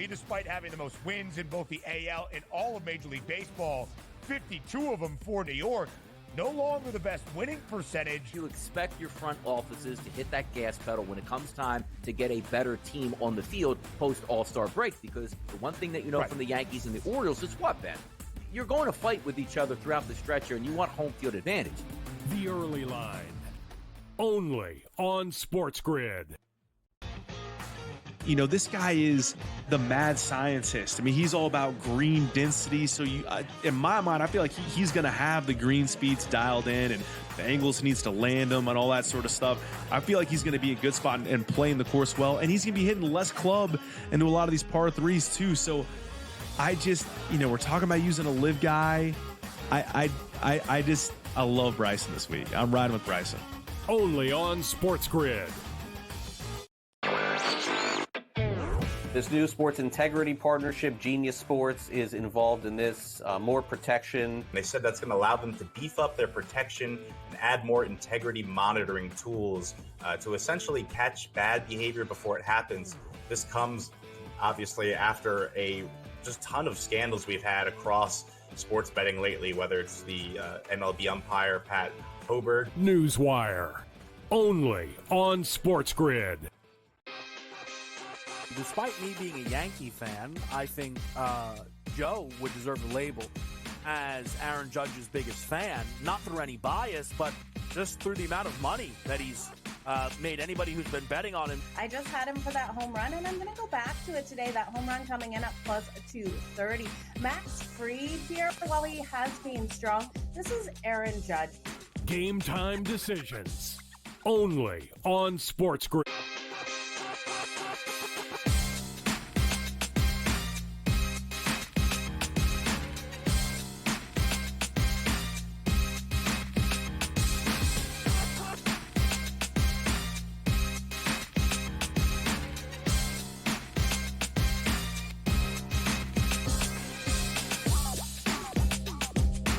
Currently, despite having the most wins in both the AL and all of Major League Baseball, 52 of them for New York, no longer the best winning percentage. You expect your front offices to hit that gas pedal when it comes time to get a better team on the field post All-Star break, because the one thing that you know from the Yankees and the Orioles is what, Ben? You're going to fight with each other throughout the stretch here, and you want home field advantage. The Early Line, only on SportsGrid. You know, this guy is the mad scientist. I mean, he's all about green density. So in my mind, I feel like he's going to have the green speeds dialed in, and the angles needs to land them and all that sort of stuff. I feel like he's going to be in a good spot and playing the course well. And he's going to be hitting less club into a lot of these par threes too. So I just, we're talking about using a live guy. I love Bryson this week. I'm riding with Bryson. Only on SportsGrid. This new sports integrity partnership, Genius Sports, is involved in this. More protection. They said that's going to allow them to beef up their protection and add more integrity monitoring tools to essentially catch bad behavior before it happens. This comes, obviously, after a just ton of scandals we've had across sports betting lately, whether it's the MLB umpire, Pat Hoberg. Newswire, only on SportsGrid. Despite me being a Yankee fan, I think Joe would deserve the label as Aaron Judge's biggest fan, not through any bias, but just through the amount of money that he's made anybody who's been betting on him. I just had him for that home run, and I'm going to go back to it today. That home run coming in at plus 230. Max Fried here, while he has been strong, this is Aaron Judge. Game time decisions, only on SportsGrid.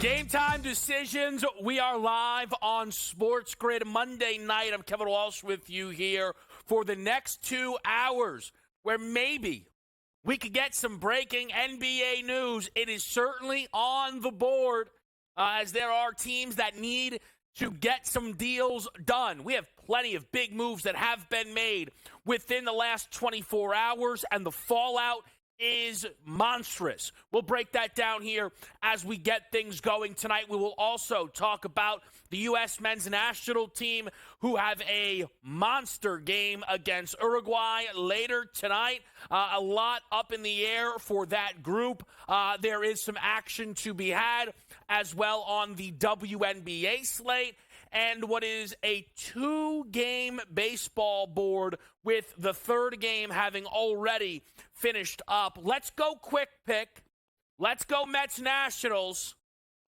Game time decisions. We are live on SportsGrid Monday night. I'm Kevin Walsh with you here for the next 2 hours, where maybe we could get some breaking NBA news. It is certainly on the board as there are teams that need to get some deals done. We have plenty of big moves that have been made within the last 24 hours, and the fallout is monstrous. We'll break that down here as we get things going tonight. We will also talk about the U.S. men's national team, who have a monster game against Uruguay later tonight. A lot up in the air for that group. There is some action to be had as well on the WNBA slate, and what is a 2-game baseball board, with the third game having already finished up. Let's go quick pick. Let's go Mets Nationals.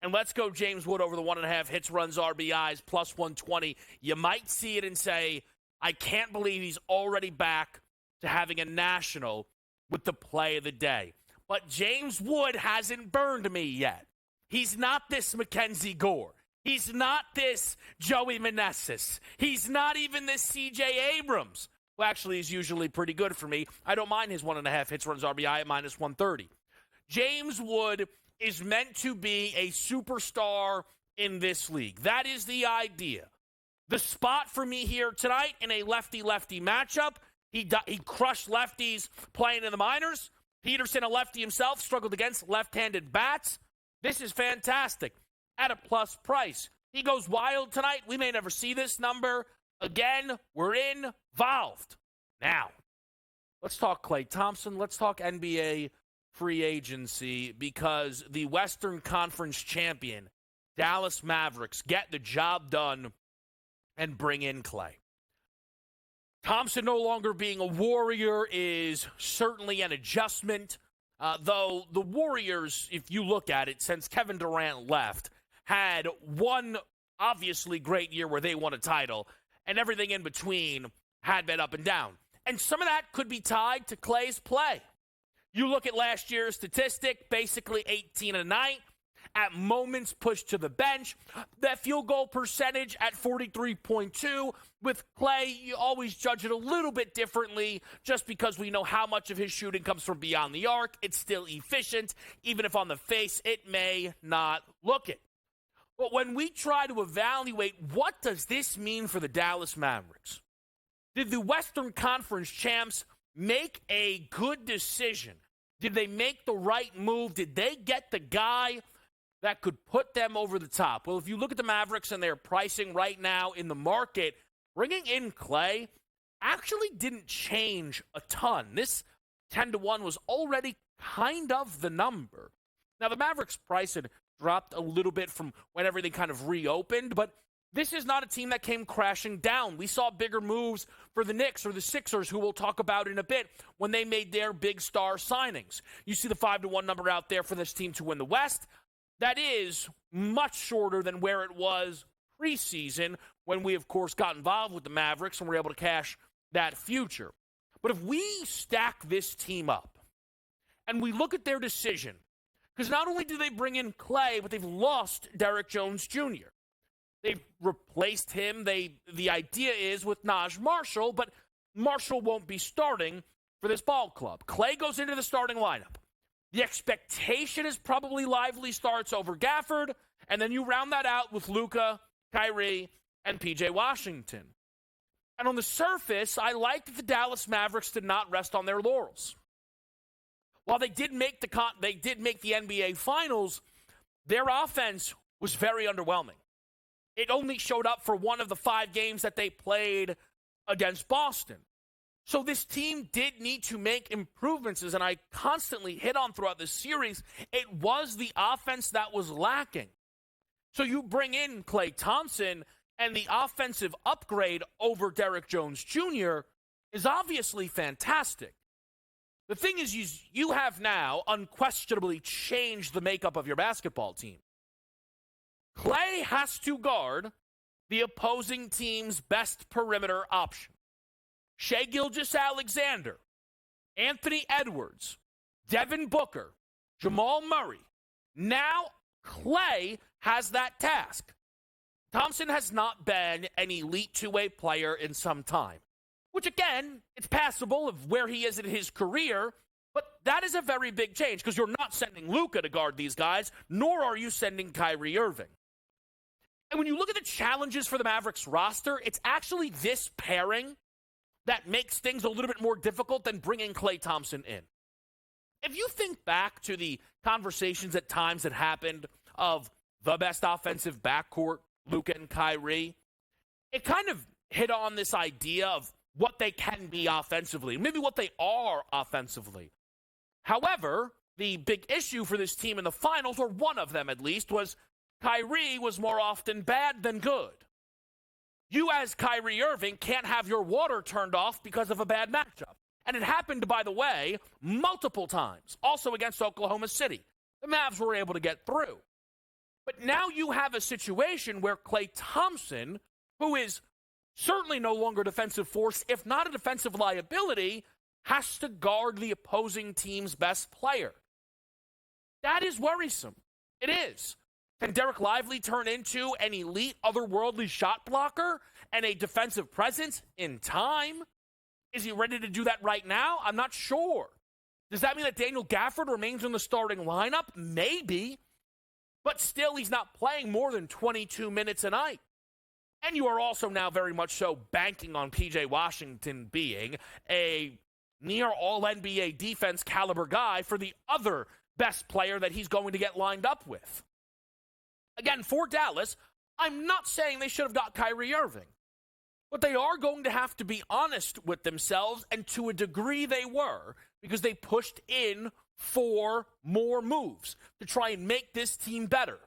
And let's go James Wood over the 1.5 hits, runs, RBIs, plus 120. You might see it and say, I can't believe he's already back to having a national with the play of the day. But James Wood hasn't burned me yet. He's not this Mackenzie Gore. He's not this Joey Meneses. He's not even this C.J. Abrams, who actually is usually pretty good for me. I don't mind his 1.5 hits, runs, RBI at minus 130. James Wood is meant to be a superstar in this league. That is the idea. The spot for me here tonight in a lefty-lefty matchup, he crushed lefties playing in the minors. Peterson, a lefty himself, struggled against left-handed bats. This is fantastic at a plus price. He goes wild tonight. We may never see this number again. We're involved. Now, let's talk Klay Thompson. Let's talk NBA free agency, because the Western Conference champion, Dallas Mavericks, get the job done and bring in Klay. Thompson no longer being a Warrior is certainly an adjustment, though the Warriors, if you look at it, since Kevin Durant left, had one obviously great year where they won a title, and everything in between had been up and down. And some of that could be tied to Klay's play. You look at last year's statistic, basically 18 a night. at moments pushed to the bench. That field goal percentage at 43.2. With Clay, you always judge it a little bit differently just because we know how much of his shooting comes from beyond the arc. It's still efficient, even if on the face it may not look it. But when we try to evaluate what does this mean for the Dallas Mavericks, did the Western Conference champs make a good decision? Did they make the right move? Did they get the guy that could put them over the top? Well, if you look at the Mavericks and their pricing right now in the market, bringing in Clay actually didn't change a ton. This 10-1 was already kind of the number. Now, the Mavericks' price had dropped a little bit from when everything kind of reopened, but this is not a team that came crashing down. We saw bigger moves for the Knicks or the Sixers, who we'll talk about in a bit, when they made their big star signings. You see the 5-1 number out there for this team to win the West. That is much shorter than where it was preseason, when we, of course, got involved with the Mavericks and were able to cash that future. But if we stack this team up and we look at their decision, because not only do they bring in Clay, but they've lost Derrick Jones Jr. They've replaced him. The idea is with Naj Marshall, but Marshall won't be starting for this ball club. Clay goes into the starting lineup. The expectation is probably Lively starts over Gafford, and then you round that out with Luka, Kyrie, and P.J. Washington. And on the surface, I like that the Dallas Mavericks did not rest on their laurels. While they did make the NBA Finals, their offense was very underwhelming. It only showed up for one of the 5 games that they played against Boston. So this team did need to make improvements, and I constantly hit on throughout this series, it was the offense that was lacking. So you bring in Klay Thompson, and the offensive upgrade over Derrick Jones Jr. is obviously fantastic. The thing is, you have now unquestionably changed the makeup of your basketball team. Clay has to guard the opposing team's best perimeter option. Shai Gilgeous-Alexander, Anthony Edwards, Devin Booker, Jamal Murray. Now Clay has that task. Thompson has not been an elite two-way player in some time, which, again, it's passable of where he is in his career, but that is a very big change because you're not sending Luka to guard these guys, nor are you sending Kyrie Irving. And when you look at the challenges for the Mavericks roster, it's actually this pairing that makes things a little bit more difficult than bringing Klay Thompson in. If you think back to the conversations at times that happened of the best offensive backcourt, Luka and Kyrie, it kind of hit on this idea of what they can be offensively, maybe what they are offensively. However, the big issue for this team in the finals, or one of them at least, was Kyrie was more often bad than good. You as Kyrie Irving can't have your water turned off because of a bad matchup. And it happened, by the way, multiple times, also against Oklahoma City. The Mavs were able to get through. But now you have a situation where Klay Thompson, who is certainly no longer a defensive force, if not a defensive liability, has to guard the opposing team's best player. That is worrisome. It is. Can Derek Lively turn into an elite, otherworldly shot blocker and a defensive presence in time? Is he ready to do that right now? I'm not sure. Does that mean that Daniel Gafford remains in the starting lineup? Maybe. But still, he's not playing more than 22 minutes a night. And you are also now very much so banking on P.J. Washington being a near all-NBA defense caliber guy for the other best player that he's going to get lined up with. Again, for Dallas, I'm not saying they should have got Kyrie Irving. But they are going to have to be honest with themselves, and to a degree they were, because they pushed in for more moves to try and make this team better.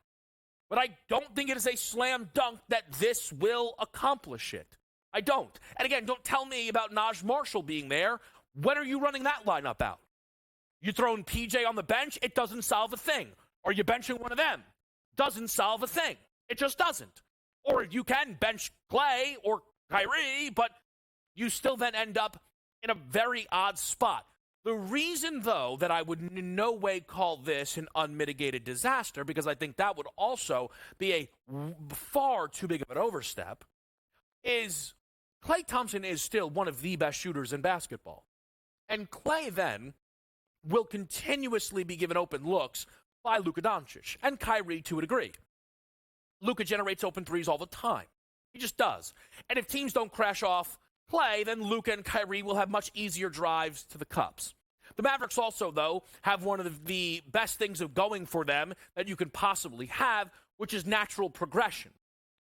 But I don't think it is a slam dunk that this will accomplish it. I don't. And again, don't tell me about Naj Marshall being there. When are you running that lineup out? You throwing PJ on the bench? It doesn't solve a thing. Are you benching one of them? Doesn't solve a thing. It just doesn't. Or you can bench Clay or Kyrie, but you still then end up in a very odd spot. The reason, though, that I would in no way call this an unmitigated disaster, because I think that would also be a far too big of an overstep, is Klay Thompson is still one of the best shooters in basketball. And Klay then will continuously be given open looks by Luka Doncic and Kyrie to a degree. Luka generates open threes all the time. He just does. And if teams don't crash off Klay, then Luka and Kyrie will have much easier drives to the cups. The Mavericks also, though, have one of the best things of going for them that you can possibly have, which is natural progression.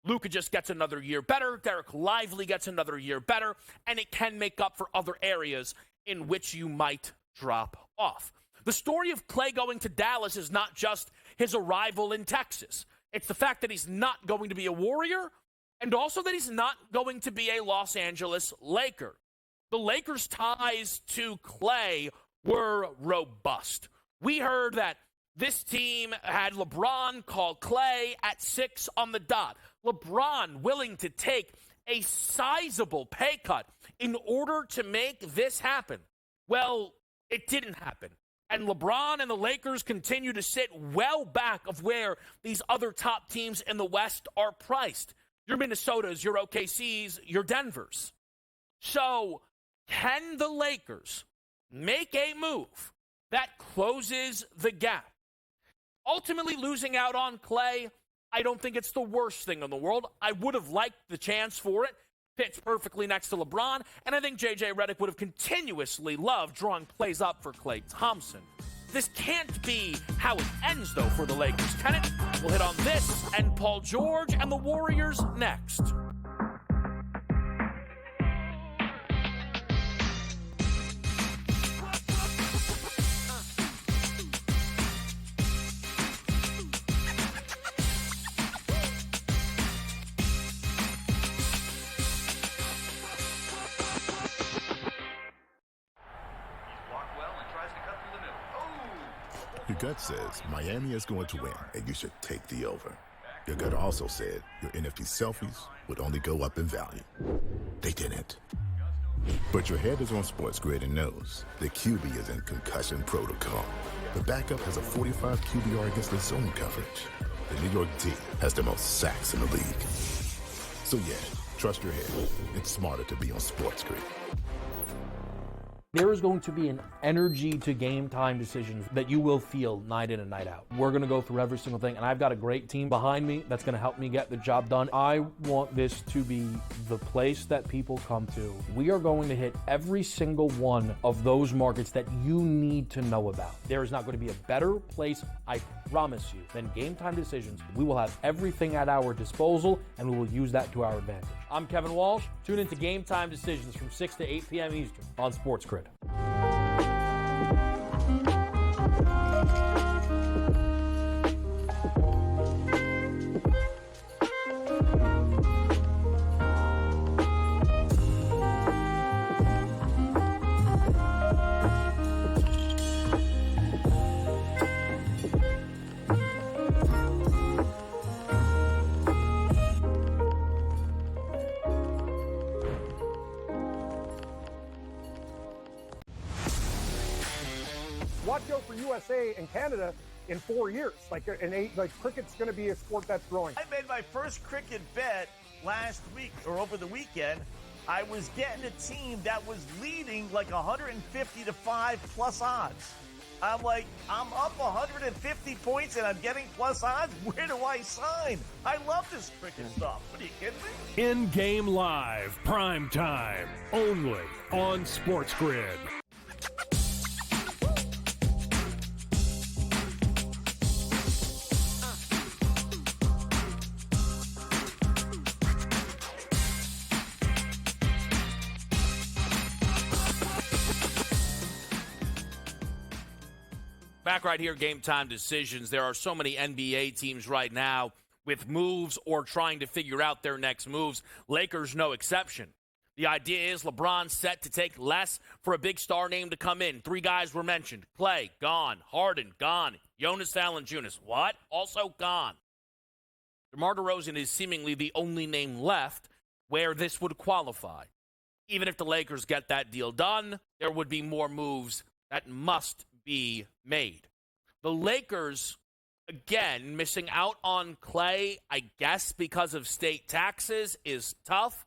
Luka just gets another year better, Derek Lively gets another year better, and it can make up for other areas in which you might drop off. The story of Klay going to Dallas is not just his arrival in Texas. It's the fact that he's not going to be a Warrior, and also that he's not going to be a Los Angeles Laker. The Lakers' ties to Klay were robust. We heard that this team had LeBron call Klay at 6 on the dot. LeBron willing to take a sizable pay cut in order to make this happen. Well, it didn't happen. And LeBron and the Lakers continue to sit well back of where these other top teams in the West are priced. Your Minnesotas, your OKCs, your Denvers. So, can the Lakers make a move that closes the gap? Ultimately, losing out on Klay, I don't think it's the worst thing in the world. I would have liked the chance for it. Fits perfectly next to LeBron, and I think J.J. Redick would have continuously loved drawing plays up for Klay Thompson. This can't be how it ends, though, for the Lakers, can it? We'll hit on this and Paul George and the Warriors next. Your gut says Miami is going to win, and you should take the over. Your gut also said your NFT selfies would only go up in value. They didn't. But your head is on SportsGrid and knows the QB is in concussion protocol. The backup has a 45 QBR against the zone coverage. The New York D has the most sacks in the league. So yeah, trust your head. It's smarter to be on SportsGrid. There is going to be an energy to game time decisions that you will feel night in and night out. We're going to go through every single thing, and I've got a great team behind me that's going to help me get the job done. I want this to be the place that people come to. We are going to hit every single one of those markets that you need to know about. There is not going to be a better place, I promise you, than Game Time Decisions. We will have everything at our disposal, and we will use that to our advantage. I'm Kevin Walsh. Tune into Game Time Decisions from 6 to 8 p.m. Eastern on SportsGrid. Watch out for USA and Canada in 4 years. Like cricket's going to be a sport that's growing. I made my first cricket bet last week or over the weekend. I was getting a team that was leading like 150 to 5 plus odds. I'm like, I'm up 150 points and I'm getting plus odds. Where do I sign? I love this cricket stuff. What are you kidding me? In-game live, prime time, only on SportsGrid. Back right here, Game Time Decisions. There are so many NBA teams right now with moves or trying to figure out their next moves. Lakers, no exception. The idea is LeBron set to take less for a big star name to come in. 3 guys were mentioned. Klay, gone. Harden, gone. Jonas Valanciunas, what? Also gone. DeMar DeRozan is seemingly the only name left where this would qualify. Even if the Lakers get that deal done, there would be more moves that must be made. The Lakers, again, missing out on Clay, I guess because of state taxes, is tough,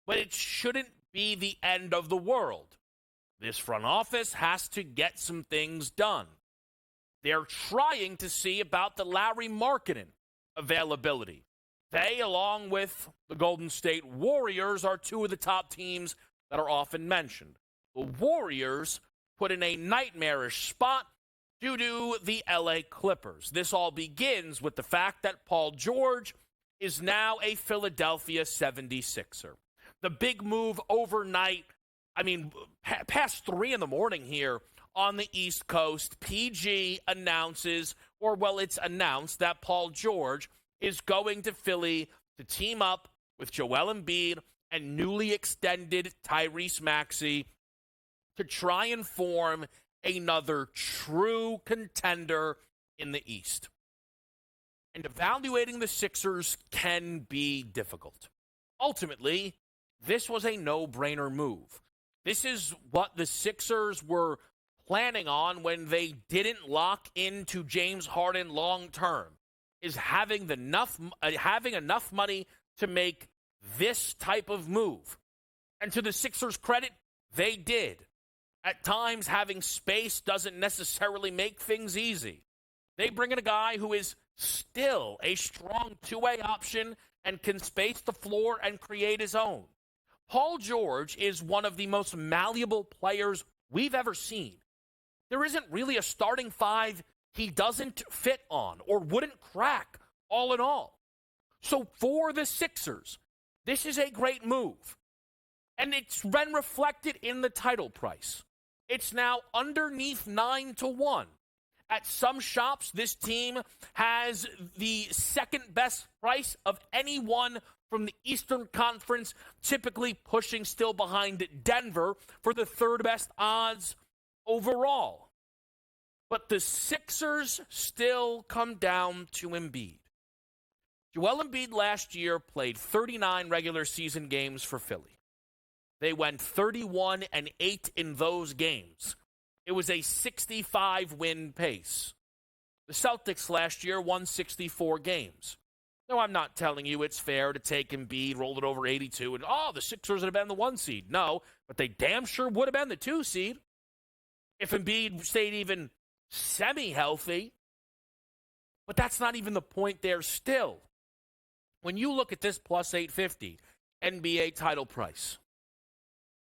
but it shouldn't be the end of the world. This front office has to get some things done. They're trying to see about the Larry Markkinen availability. They, along with the Golden State Warriors, are two of the top teams that are often mentioned. The Warriors put in a nightmarish spot due to the LA Clippers. This all begins with the fact that Paul George is now a Philadelphia 76er. The big move overnight, past 3 a.m. here on the East Coast, PG announces, it's announced that Paul George is going to Philly to team up with Joel Embiid and newly extended Tyrese Maxey to try and form another true contender in the East. And evaluating the Sixers can be difficult. Ultimately, this was a no-brainer move. This is what the Sixers were planning on when they didn't lock into James Harden long-term, is having enough money to make this type of move. And to the Sixers' credit, they did. At times, having space doesn't necessarily make things easy. They bring in a guy who is still a strong two-way option and can space the floor and create his own. Paul George is one of the most malleable players we've ever seen. There isn't really a starting five he doesn't fit on or wouldn't crack, all in all. So for the Sixers, this is a great move. And it's been reflected in the title price. It's now underneath 9-1. At some shops, this team has the second best price of anyone from the Eastern Conference, typically pushing still behind Denver for the third best odds overall. But the Sixers still come down to Embiid. Joel Embiid last year played 39 regular season games for Philly. They went 31-8 in those games. It was a 65-win pace. The Celtics last year won 64 games. No, I'm not telling you it's fair to take Embiid, roll it over 82, and, the Sixers would have been the 1 seed. No, but they damn sure would have been the 2 seed if Embiid stayed even semi-healthy. But that's not even the point there still. When you look at this plus 850 NBA title price,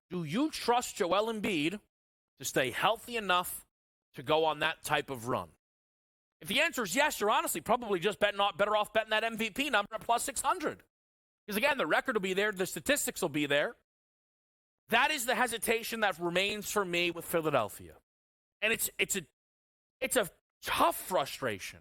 do you trust Joel Embiid to stay healthy enough to go on that type of run? If the answer is yes, you're honestly probably just better off betting that MVP number at plus 600. Because, again, the record will be there. The statistics will be there. That is the hesitation that remains for me with Philadelphia. And it's a tough frustration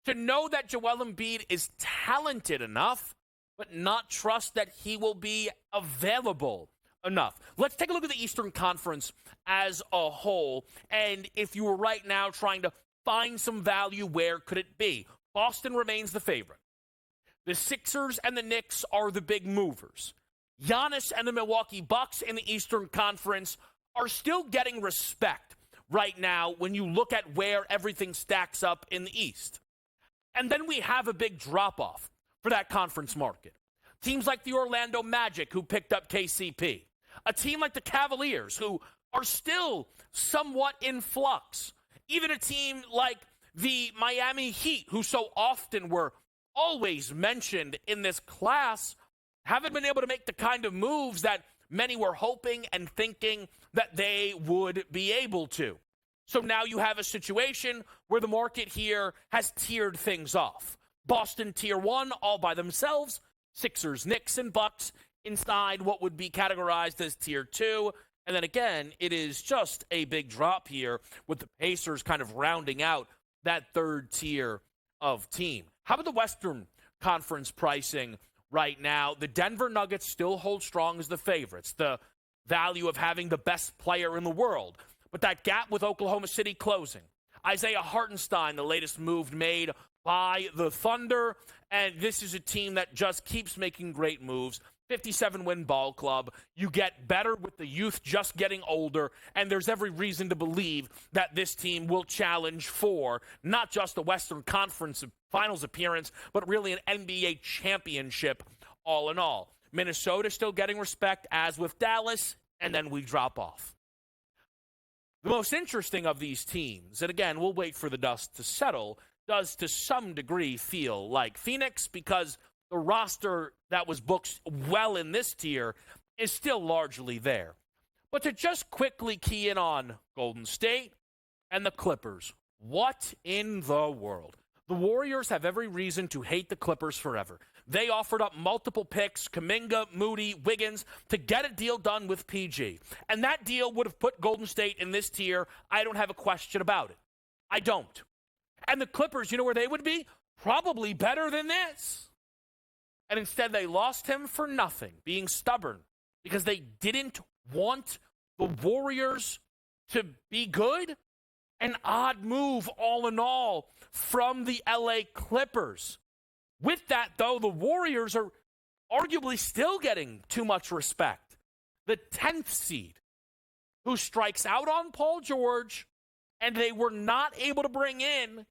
to know that Joel Embiid is talented enough, but not trust that he will be available enough. Let's take a look at the Eastern Conference as a whole. And if you were right now trying to find some value, where could it be? Boston remains the favorite. The Sixers and the Knicks are the big movers. Giannis and the Milwaukee Bucks in the Eastern Conference are still getting respect right now when you look at where everything stacks up in the East. And then we have a big drop-off for that conference market. Teams like the Orlando Magic, who picked up KCP. A team like the Cavaliers, who are still somewhat in flux. Even a team like the Miami Heat, who so often were always mentioned in this class, haven't been able to make the kind of moves that many were hoping and thinking that they would be able to. So now you have a situation where the market here has tiered things off. Boston tier 1 all by themselves, Sixers, Knicks, and Bucks inside what would be categorized as tier 2. And then again, it is just a big drop here with the Pacers kind of rounding out that third tier of team. How about the Western Conference pricing right now? The Denver Nuggets still hold strong as the favorites. The value of having the best player in the world. But that gap with Oklahoma City closing. Isaiah Hartenstein, the latest move made by the Thunder. And this is a team that just keeps making great moves. 57-win ball club. You get better with the youth just getting older, and there's every reason to believe that this team will challenge for not just the Western Conference Finals appearance, but really an NBA championship all in all. Minnesota still getting respect, as with Dallas, and then we drop off. The most interesting of these teams, and again, we'll wait for the dust to settle, does to some degree feel like Phoenix, because the roster that was booked well in this tier is still largely there. But to just quickly key in on Golden State and the Clippers, what in the world? The Warriors have every reason to hate the Clippers forever. They offered up multiple picks, Kuminga, Moody, Wiggins, to get a deal done with PG. And that deal would have put Golden State in this tier. I don't have a question about it. I don't. And the Clippers, you know where they would be? Probably better than this. And instead, they lost him for nothing, being stubborn, because they didn't want the Warriors to be good. An odd move, all in all, from the LA Clippers. With that, though, the Warriors are arguably still getting too much respect. The 10th seed, who strikes out on Paul George, and they were not able to bring in,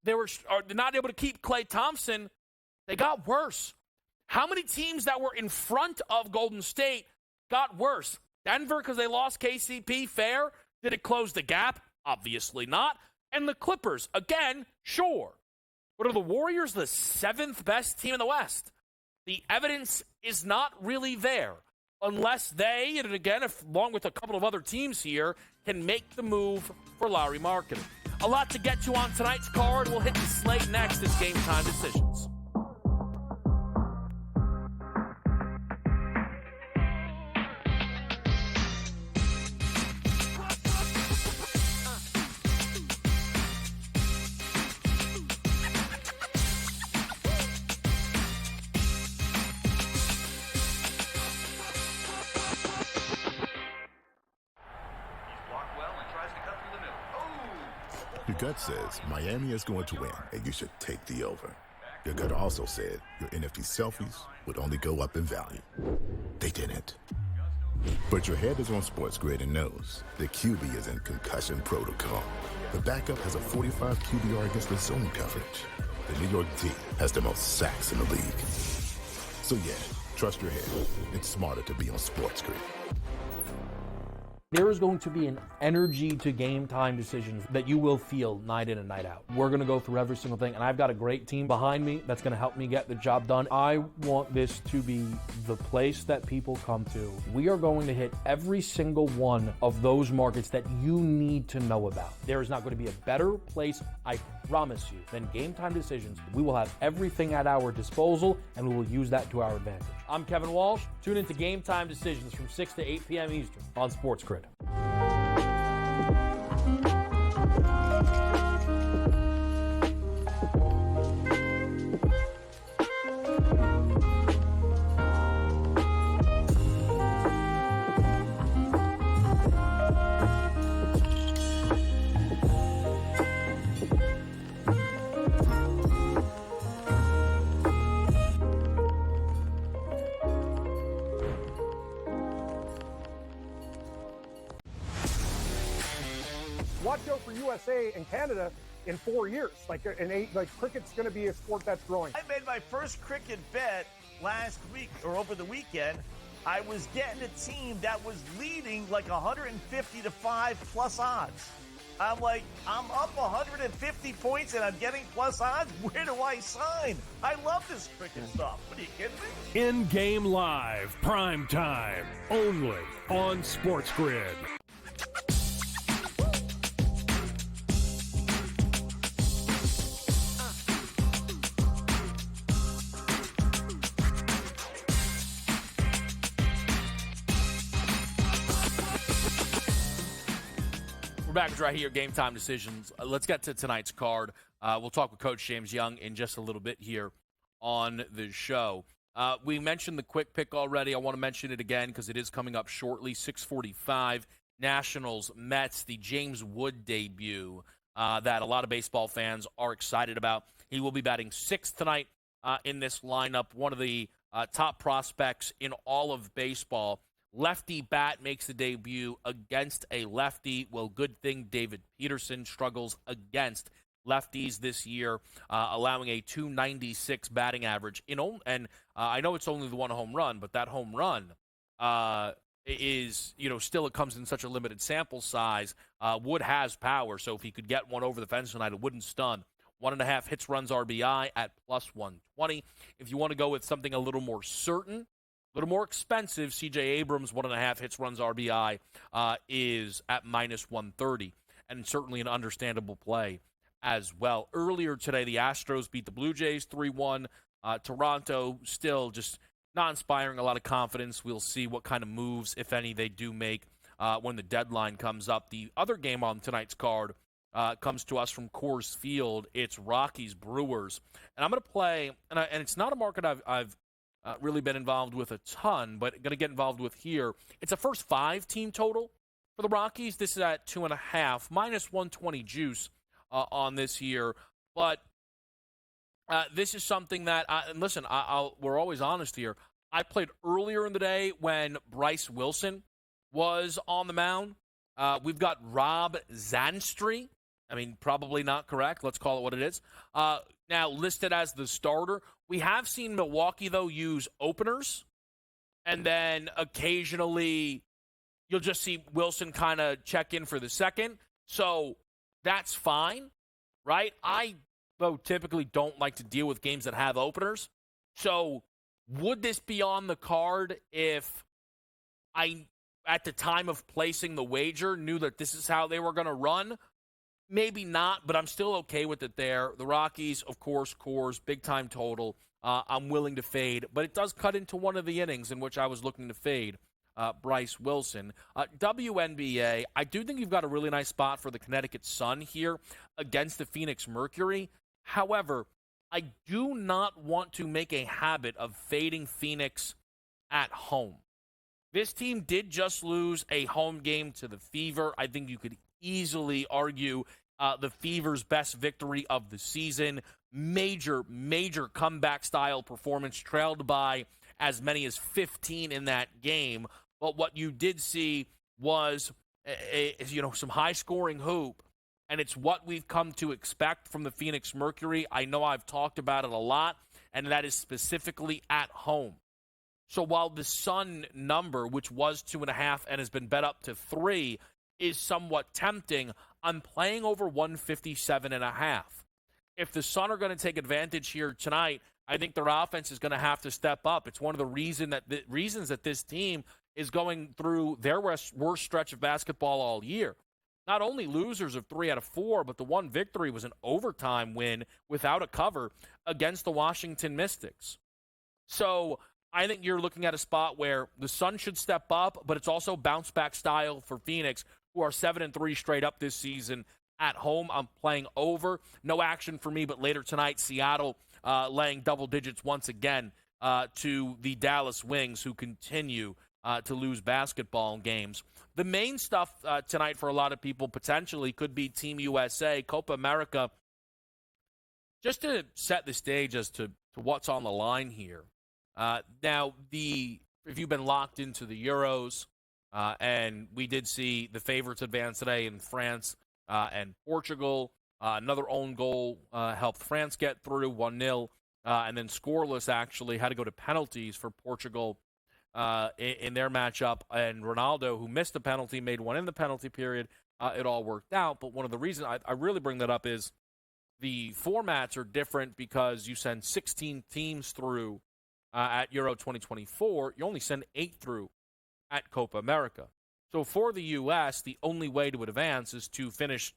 they were not able to keep Klay Thompson. They got worse. How many teams that were in front of Golden State got worse? Denver, because they lost KCP, fair. Did it close the gap? Obviously not. And the Clippers, again, sure. But are the Warriors the 7th best team in the West? The evidence is not really there unless they, and again, along with a couple of other teams here, can make the move for Lauri Markkanen. A lot to get to on tonight's card. We'll hit the slate next as Game Time Decisions. Your gut says Miami is going to win, and you should take the over. Your gut also said your NFT selfies would only go up in value. They didn't. But your head is on SportsGrid and knows the QB is in concussion protocol. The backup has a 45 QBR against the zone coverage. The New York D has the most sacks in the league. So yeah, trust your head. It's smarter to be on SportsGrid. There is going to be an energy to game time decisions that you will feel night in and night out. We're going to go through every single thing, and I've got a great team behind me that's going to help me get the job done. I want this to be the place that people come to. We are going to hit every single one of those markets that you need to know about. There is not going to be a better place, I promise you, than Game Time Decisions. We will have everything at our disposal, and we will use that to our advantage. I'm Kevin Walsh. Tune into Game Time Decisions from 6 to 8 p.m. Eastern on SportsGrid. Watch out for USA and Canada in 4 years. Cricket's going to be a sport that's growing. I made my first cricket bet last week or over the weekend. I was getting a team that was leading like 150 to 5 plus odds. I'm like, I'm up 150 points and I'm getting plus odds. Where do I sign? I love this cricket stuff. What are you kidding me? In-game live, prime time, only on SportsGrid. We're back right here, Game Time Decisions. Let's get to tonight's card. We'll talk with Coach James Young in just a little bit here on the show. We mentioned the quick pick already. I want to mention it again because it is coming up shortly. 6:45, Nationals, Mets, the James Wood debut that a lot of baseball fans are excited about. He will be batting sixth tonight in this lineup. One of the top prospects in all of baseball. Lefty bat makes the debut against a lefty. Well, good thing David Peterson struggles against lefties this year, allowing a .296 batting average. I know it's only the one home run, but that home run is, still it comes in such a limited sample size. Wood has power, so if he could get one over the fence tonight, it wouldn't stun. 1.5 hits, runs, RBI at plus 120. If you want to go with something a little more certain, a little more expensive, C.J. Abrams, 1.5 hits, runs, RBI is at minus 130, and certainly an understandable play as well. Earlier today, the Astros beat the Blue Jays 3-1. Toronto still just not inspiring a lot of confidence. We'll see what kind of moves, if any, they do make when the deadline comes up. The other game on tonight's card comes to us from Coors Field. It's Rockies Brewers, and I'm going to play. And it's not a market I've really been involved with a ton, but going to get involved with here. It's a first 5 team total for the Rockies. This is at 2.5, minus 120 juice on this here. But this is something that, and listen, we're always honest here. I played earlier in the day when Bryce Wilson was on the mound. We've got Rob Zanstry. I mean, probably not correct. Let's call it what it is. Now listed as the starter. We have seen Milwaukee, though, use openers. And then occasionally you'll just see Wilson kind of check in for the second. So that's fine, right? I, though, typically don't like to deal with games that have openers. So would this be on the card if I, at the time of placing the wager, knew that this is how they were going to run? Maybe not, but I'm still okay with it there. The Rockies, of course, Coors, big-time total. I'm willing to fade, but it does cut into one of the innings in which I was looking to fade Bryce Wilson. WNBA, I do think you've got a really nice spot for the Connecticut Sun here against the Phoenix Mercury. However, I do not want to make a habit of fading Phoenix at home. This team did just lose a home game to the Fever. I think you could easily argue the Fever's best victory of the season. Major comeback-style performance, trailed by as many as 15 in that game. But what you did see was, some high-scoring hoop, and it's what we've come to expect from the Phoenix Mercury. I know I've talked about it a lot, and that is specifically at home. So while the Sun number, which was 2.5 and has been bet up to 3, is somewhat tempting, I'm playing over 157.5. If the Sun are going to take advantage here tonight, I think their offense is going to have to step up. It's one of the reasons that this team is going through their worst stretch of basketball all year. Not only losers of 3 out of 4, but the one victory was an overtime win without a cover against the Washington Mystics. So I think you're looking at a spot where the Sun should step up, but it's also bounce-back style for Phoenix, who are 7-3 straight up this season at home. I'm playing over. No action for me, but later tonight, Seattle laying double digits once again to the Dallas Wings, who continue to lose basketball games. The main stuff tonight for a lot of people potentially could be Team USA, Copa America. Just to set the stage as to what's on the line here. Now, if you've been locked into the Euros, and we did see the favorites advance today in France and Portugal. Another own goal helped France get through 1-0, and then scoreless actually had to go to penalties for Portugal in their matchup. And Ronaldo, who missed the penalty, made one in the penalty period. It all worked out. But one of the reasons I really bring that up is the formats are different because you send 16 teams through at Euro 2024. You only send 8 through at Copa America. So for the U.S., the only way to advance is to finish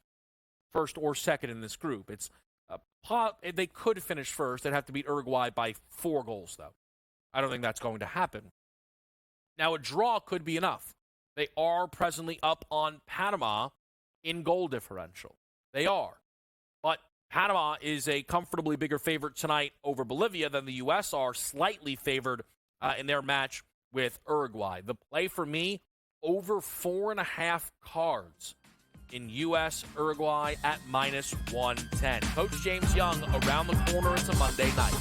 first or second in this group. They could finish first. They'd have to beat Uruguay by 4 goals, though. I don't think that's going to happen. Now, a draw could be enough. They are presently up on Panama in goal differential. They are. But Panama is a comfortably bigger favorite tonight over Bolivia than the U.S. are, slightly favored in their match with Uruguay. The play for me, over 4.5 cards in U.S. Uruguay at minus 110. Coach James Young around the corner. It's a Monday night.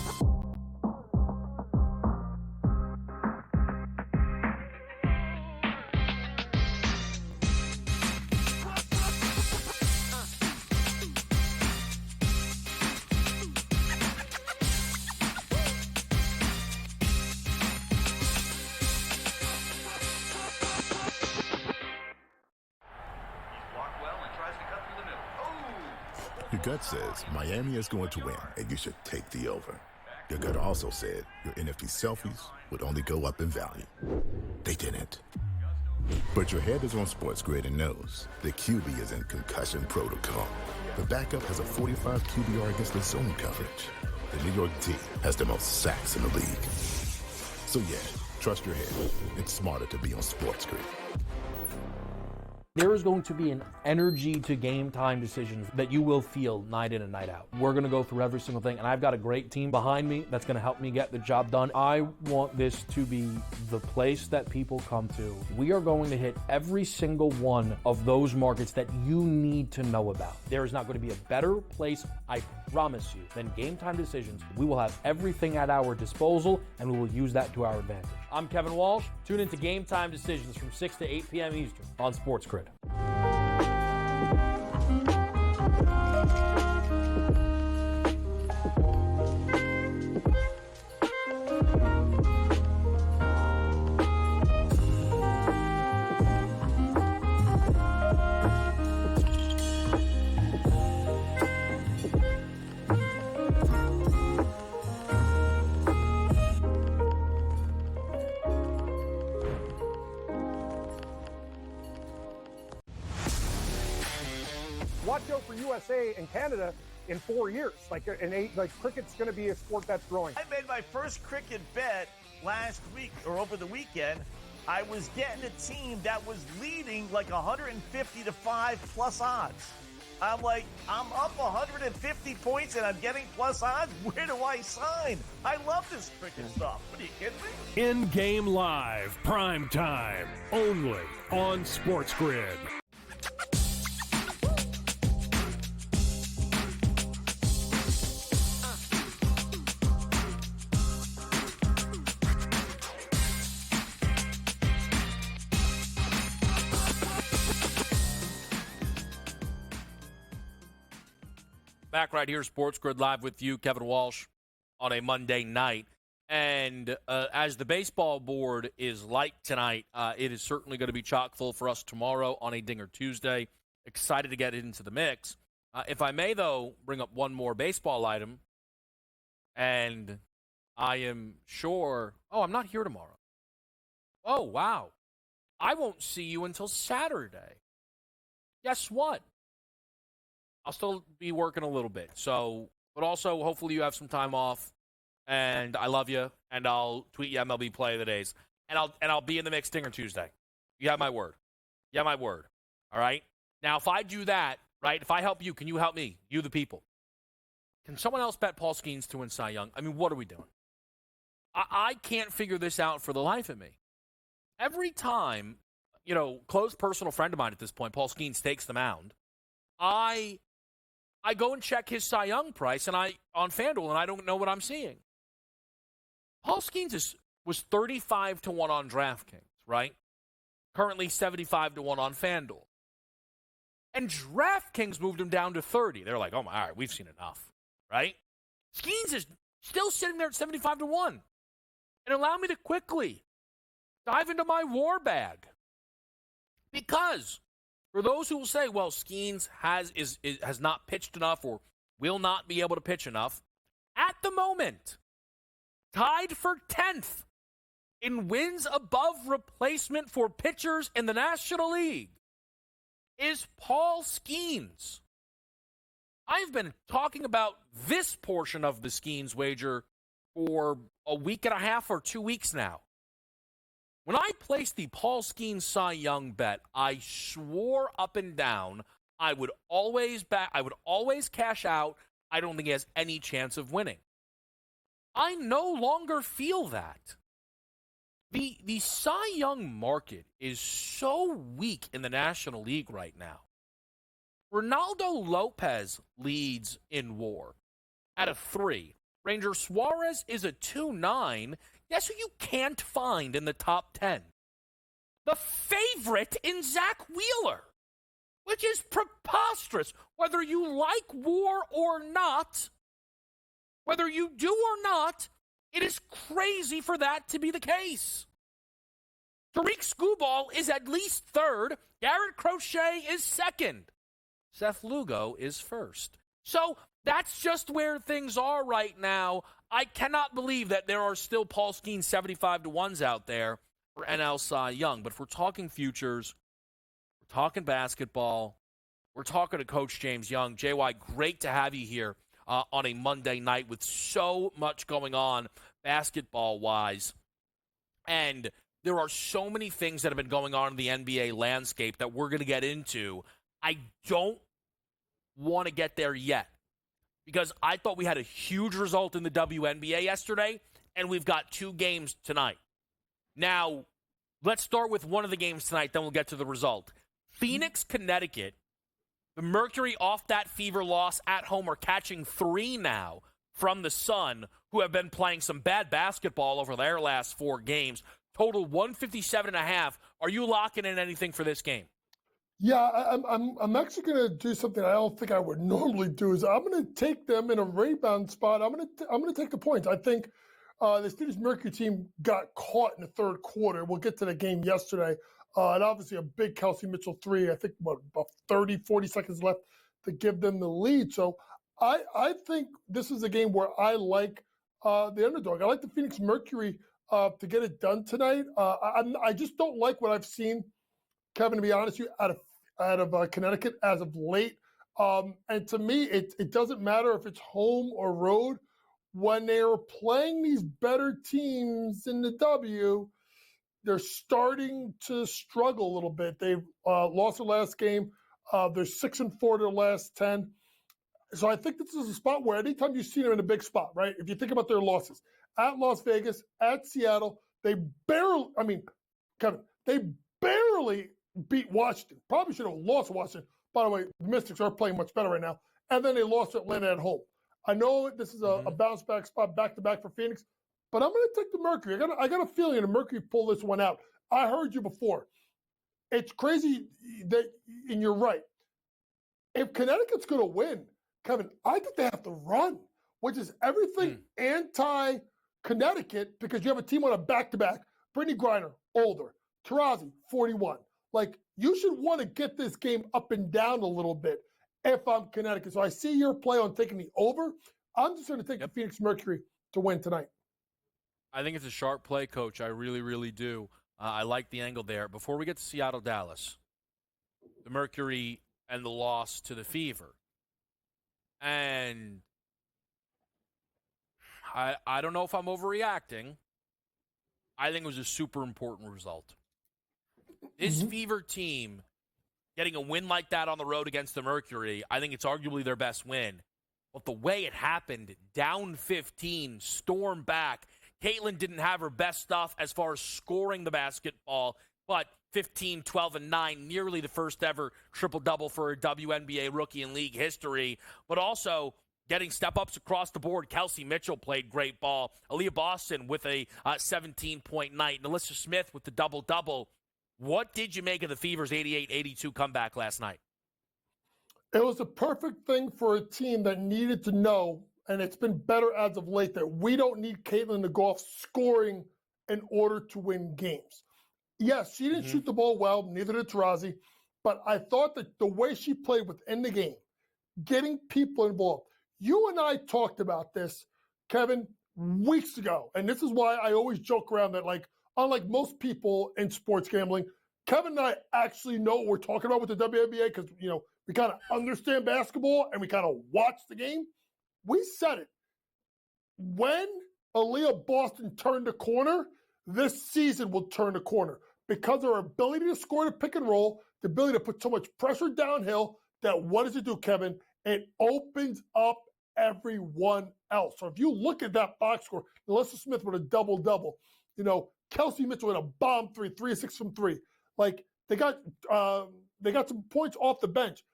Your gut says Miami is going to win, and you should take the over. Your gut also said your NFT selfies would only go up in value. They didn't. But your head is on SportsGrid and knows the QB is in concussion protocol. The backup has a 45 QBR against the zone coverage. The New York team has the most sacks in the league. So yeah, trust your head. It's smarter to be on SportsGrid. There is going to be an energy to game time decisions that you will feel night in and night out. We're going to go through every single thing, and I've got a great team behind me that's going to help me get the job done. I want this to be the place that people come to. We are going to hit every single one of those markets that you need to know about. There is not going to be a better place, I promise you, than Game Time Decisions. We will have everything at our disposal, and we will use that to our advantage. I'm Kevin Walsh. Tune into Game Time Decisions from 6 to 8 p.m. Eastern on SportsGrid. Watch out for USA and Canada in 4 years. Cricket's going to be a sport that's growing. I made my first cricket bet last week or over the weekend. I was getting a team that was leading like 150 to 5 plus odds. I'm like, I'm up 150 points and I'm getting plus odds. Where do I sign? I love this cricket stuff. What are you kidding me? In-game live, prime time, only on SportsGrid. Back right here, SportsGrid Live with you, Kevin Walsh, on a Monday night. And as the baseball board is light tonight, it is certainly going to be chock full for us tomorrow on a Dinger Tuesday. Excited to get into the mix. If I may, though, bring up one more baseball item. And I am sure... Oh, I'm not here tomorrow. Oh, wow. I won't see you until Saturday. Guess what? I'll still be working a little bit. So, but also, hopefully you have some time off. And I love you. And I'll tweet you MLB Play of the Days. And I'll be in the mix Dinger Tuesday. You have my word. You have my word. All right? Now, if I do that, right, if I help you, can you help me? You, the people. Can someone else bet Paul Skeens to win Cy Young? I mean, what are we doing? I can't figure this out for the life of me. Every time, close personal friend of mine at this point, Paul Skeens takes the mound, I go and check his Cy Young price on FanDuel, and I don't know what I'm seeing. Paul Skeens was 35 to 1 on DraftKings, right? Currently 75 to 1 on FanDuel. And DraftKings moved him down to 30. They're like, oh my, all right, we've seen enough, right? Skeens is still sitting there at 75 to 1. And allow me to quickly dive into my war bag. Because for those who will say, well, Skeens has not pitched enough or will not be able to pitch enough, at the moment, tied for 10th in wins above replacement for pitchers in the National League is Paul Skeens. I've been talking about this portion of the Skeens wager for a week and a half or 2 weeks now. When I placed the Paul Skeens Cy Young bet, I swore up and down I would always cash out. I don't think he has any chance of winning. I no longer feel that. The Cy Young market is so weak in the National League right now. Ronaldo Lopez leads in WAR at a 3. Ranger Suarez is a 2.9. Guess who you can't find in the top 10? The favorite in Zach Wheeler, which is preposterous. Whether you like WAR or not, whether you do or not, it is crazy for that to be the case. Tariq Skubal is at least 3rd. Garrett Crochet is 2nd. Seth Lugo is 1st. So that's just where things are right now. I cannot believe that there are still Paul Skeens 75-1s out there for NL Cy Young. But if we're talking futures, we're talking basketball, we're talking to Coach James Young. JY, great to have you here on a Monday night with so much going on basketball-wise. And there are so many things that have been going on in the NBA landscape that we're going to get into. I don't want to get there yet because I thought we had a huge result in the WNBA yesterday, and we've got 2 games tonight. Now, let's start with one of the games tonight, then we'll get to the result. Phoenix, Connecticut. The Mercury, off that Fever loss at home, are catching 3 now from the Sun, who have been playing some bad basketball over their last 4 games. Total 157.5. Are you locking in anything for this game? Yeah, I'm actually going to do something I don't think I would normally do. Is I'm going to take them in a rebound spot. I'm going to take the points. I think the Phoenix Mercury team got caught in the third quarter. We'll get to the game yesterday. And obviously a big Kelsey Mitchell 3, I think about 30, 40 seconds left to give them the lead. So I think this is a game where I like the underdog. I like the Phoenix Mercury to get it done tonight. I just don't like what I've seen, Kevin, to be honest with you, out of Connecticut as of late. And to me, it doesn't matter if it's home or road. When they are playing these better teams in the W, they're starting to struggle a little bit. They've lost their last game. They're 6-4 their last 10. So I think this is a spot where anytime you see them in a big spot, right? If you think about their losses at Las Vegas, at Seattle, Kevin, they barely beat Washington. Probably should have lost Washington. By the way, the Mystics are playing much better right now. And then they lost Atlanta at home. I know this is a bounce back spot back-to-back for Phoenix, but I'm going to take the Mercury. I got a feeling the Mercury pull this one out. I heard you before. It's crazy that, and you're right. If Connecticut's going to win, Kevin, I think they have to run, which is everything anti-Connecticut because you have a team on a back-to-back. Brittany Griner, older. Taurasi, 41. Like, you should want to get this game up and down a little bit if I'm Connecticut. So I see your play on taking the over. I'm just going to take the Phoenix Mercury to win tonight. I think it's a sharp play, Coach. I really, really do. I like the angle there. Before we get to Seattle-Dallas, the Mercury and the loss to the Fever. And I don't know if I'm overreacting. I think it was a super important result. This Fever team getting a win like that on the road against the Mercury, I think it's arguably their best win. But the way it happened, down 15, storm back. Caitlin didn't have her best stuff as far as scoring the basketball, but 15, 12, and 9, nearly the first ever triple-double for a WNBA rookie in league history, but also getting step-ups across the board. Kelsey Mitchell played great ball. Aaliyah Boston with a 17-point night. And Alyssa Smith with the double-double. What did you make of the Fever's 88-82 comeback last night? It was the perfect thing for a team that needed to know, and it's been better as of late, that we don't need Caitlin to go off scoring in order to win games. Yes, she didn't shoot the ball well, neither did Taurasi, but I thought that the way she played within the game, getting people involved. You and I talked about this, Kevin, weeks ago, and this is why I always joke around that, like, unlike most people in sports gambling, Kevin and I actually know what we're talking about with the WNBA because, we kind of understand basketball and we kind of watch the game. We said it. When Aaliyah Boston turned the corner, this season will turn the corner because of her ability to score the pick and roll, the ability to put so much pressure downhill that what does it do, Kevin? It opens up everyone else. So if you look at that box score, Alyssa Smith with a double-double, Kelsey Mitchell with a bomb 3 of 6 from 3. Like, they got some points off the bench.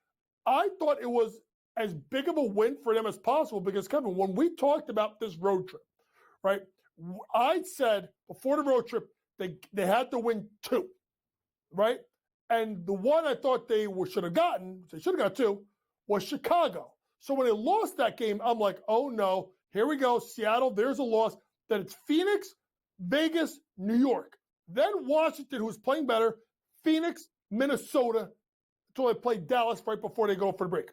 I thought it was as big of a win for them as possible because, Kevin, when we talked about this road trip, right, I said before the road trip they had to win 2, right? And the one I thought they should have gotten, they should have got 2, was Chicago. So when they lost that game, I'm like, oh, no, here we go, Seattle, there's a loss. Then it's Phoenix, Vegas, New York. Then Washington, who's playing better, Phoenix, Minnesota, until they play Dallas right before they go for the break.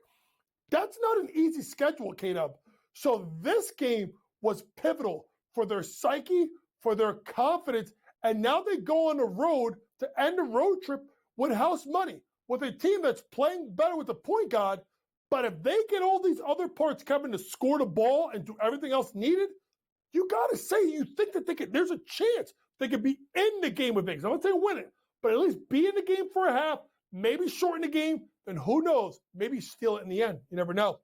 That's not an easy schedule, K-Dub. So this game was pivotal for their psyche, for their confidence, and now they go on the road to end the road trip with house money, with a team that's playing better with the point guard. But if they get all these other parts coming to score the ball and do everything else needed, you got to say you think that there's a chance they could be in the game with Vegas. I'm not saying win it, but at least be in the game for a half, maybe shorten the game, and who knows, maybe steal it in the end. You never know.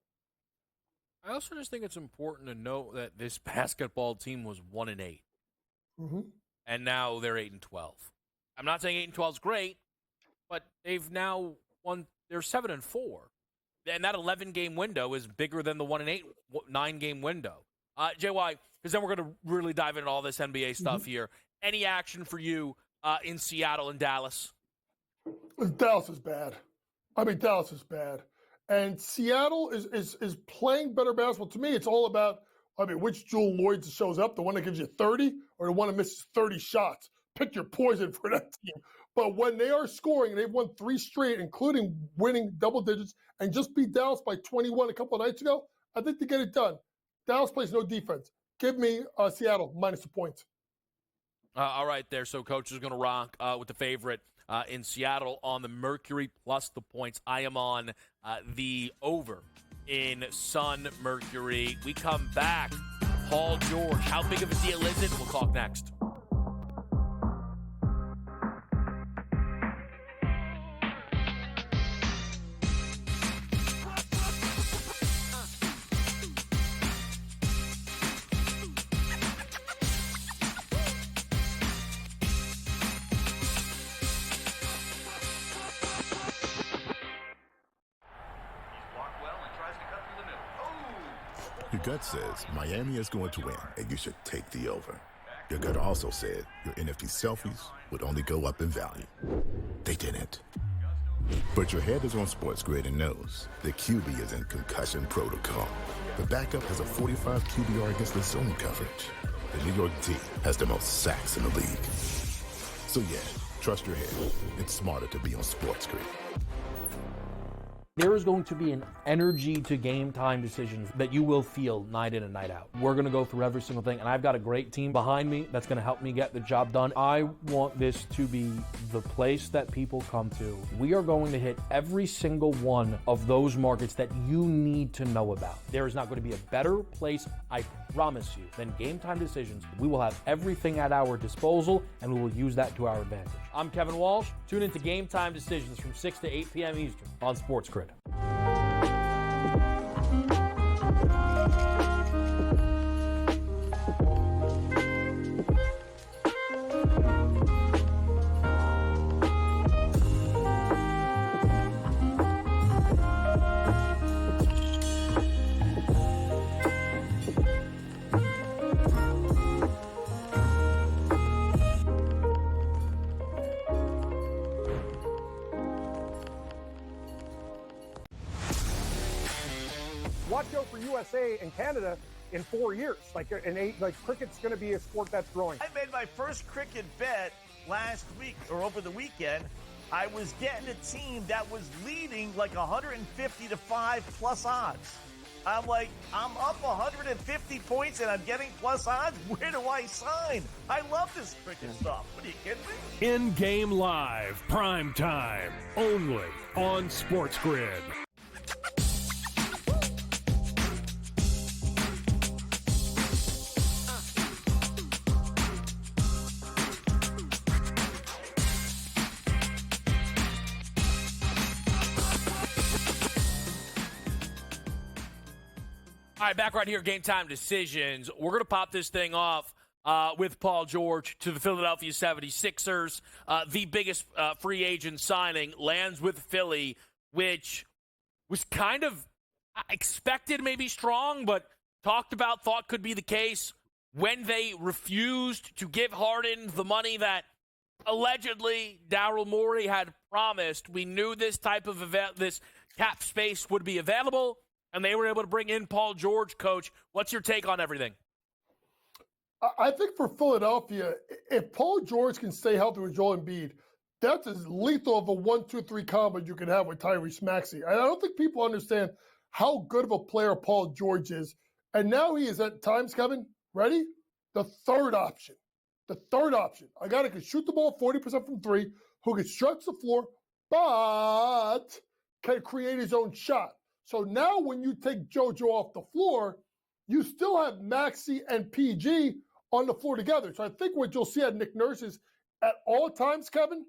I also just think it's important to note that this basketball team was 1-8, and now they're 8-12. I'm not saying 8-12 is great, but they've now won. They're 7-4, and that 11-game window is bigger than the 1-8 9-game window. JY, because then we're going to really dive into all this NBA stuff here. Any action for you in Seattle and Dallas? Dallas is bad. Dallas is bad. And Seattle is playing better basketball. To me, it's all about, which Jewel Lloyd shows up, the one that gives you 30 or the one that misses 30 shots. Pick your poison for that team. But when they are scoring, they've won 3 straight, including winning double digits, and just beat Dallas by 21 a couple of nights ago, I think they get it done. Dallas plays no defense. Give me Seattle minus the points. All right there. So Coach is going to rock with the favorite in Seattle on the Mercury plus the points. I am on the over in Sun Mercury. We come back. Paul George, how big of a deal is it? We'll talk next. Your gut says Miami is going to win, and you should take the over. Your gut also said your NFT selfies would only go up in value. They didn't. But your head is on SportsGrid and knows the QB is in concussion protocol. The backup has a 45 QBR against the zone coverage. The New York D has the most sacks in the league. So yeah, trust your head. It's smarter to be on SportsGrid. There is going to be an energy to game time decisions that you will feel night in and night out. We're going to go through every single thing, and I've got a great team behind me that's going to help me get the job done. I want this to be the place that people come to. We are going to hit every single one of those markets that you need to know about. There is not going to be a better place, I promise you, than Game Time Decisions. We will have everything at our disposal, and we will use that to our advantage. I'm Kevin Walsh. Tune into Game Time Decisions from 6 to 8 p.m. Eastern on SportsGrid. Watch out for USA and Canada in 4 years. Cricket's going to be a sport that's growing. I made my first cricket bet last week or over the weekend. I was getting a team that was leading like 150 to 5 plus odds. I'm like, I'm up 150 points and I'm getting plus odds. Where do I sign? I love this cricket stuff. What are you kidding me? In-game live, prime time, only on SportsGrid. All right, back right here, Game Time Decisions. We're going to pop this thing off with Paul George to the Philadelphia 76ers. The biggest free agent signing lands with Philly, which was kind of expected, maybe strong, but talked about, thought could be the case when they refused to give Harden the money that allegedly Daryl Morey had promised. We knew this type of this cap space would be available, and they were able to bring in Paul George. Coach, what's your take on everything? I think for Philadelphia, if Paul George can stay healthy with Joel Embiid, that's as lethal of a 1-2-3 combo you can have with Tyrese Maxey. I don't think people understand how good of a player Paul George is. And now he is at times, Kevin, ready? The third option. The third option. A guy that can shoot the ball 40% from three, who can stretch the floor, but can create his own shot. So now when you take JoJo off the floor, you still have Maxey and PG on the floor together. So I think what you'll see at Nick Nurse is at all times, Kevin,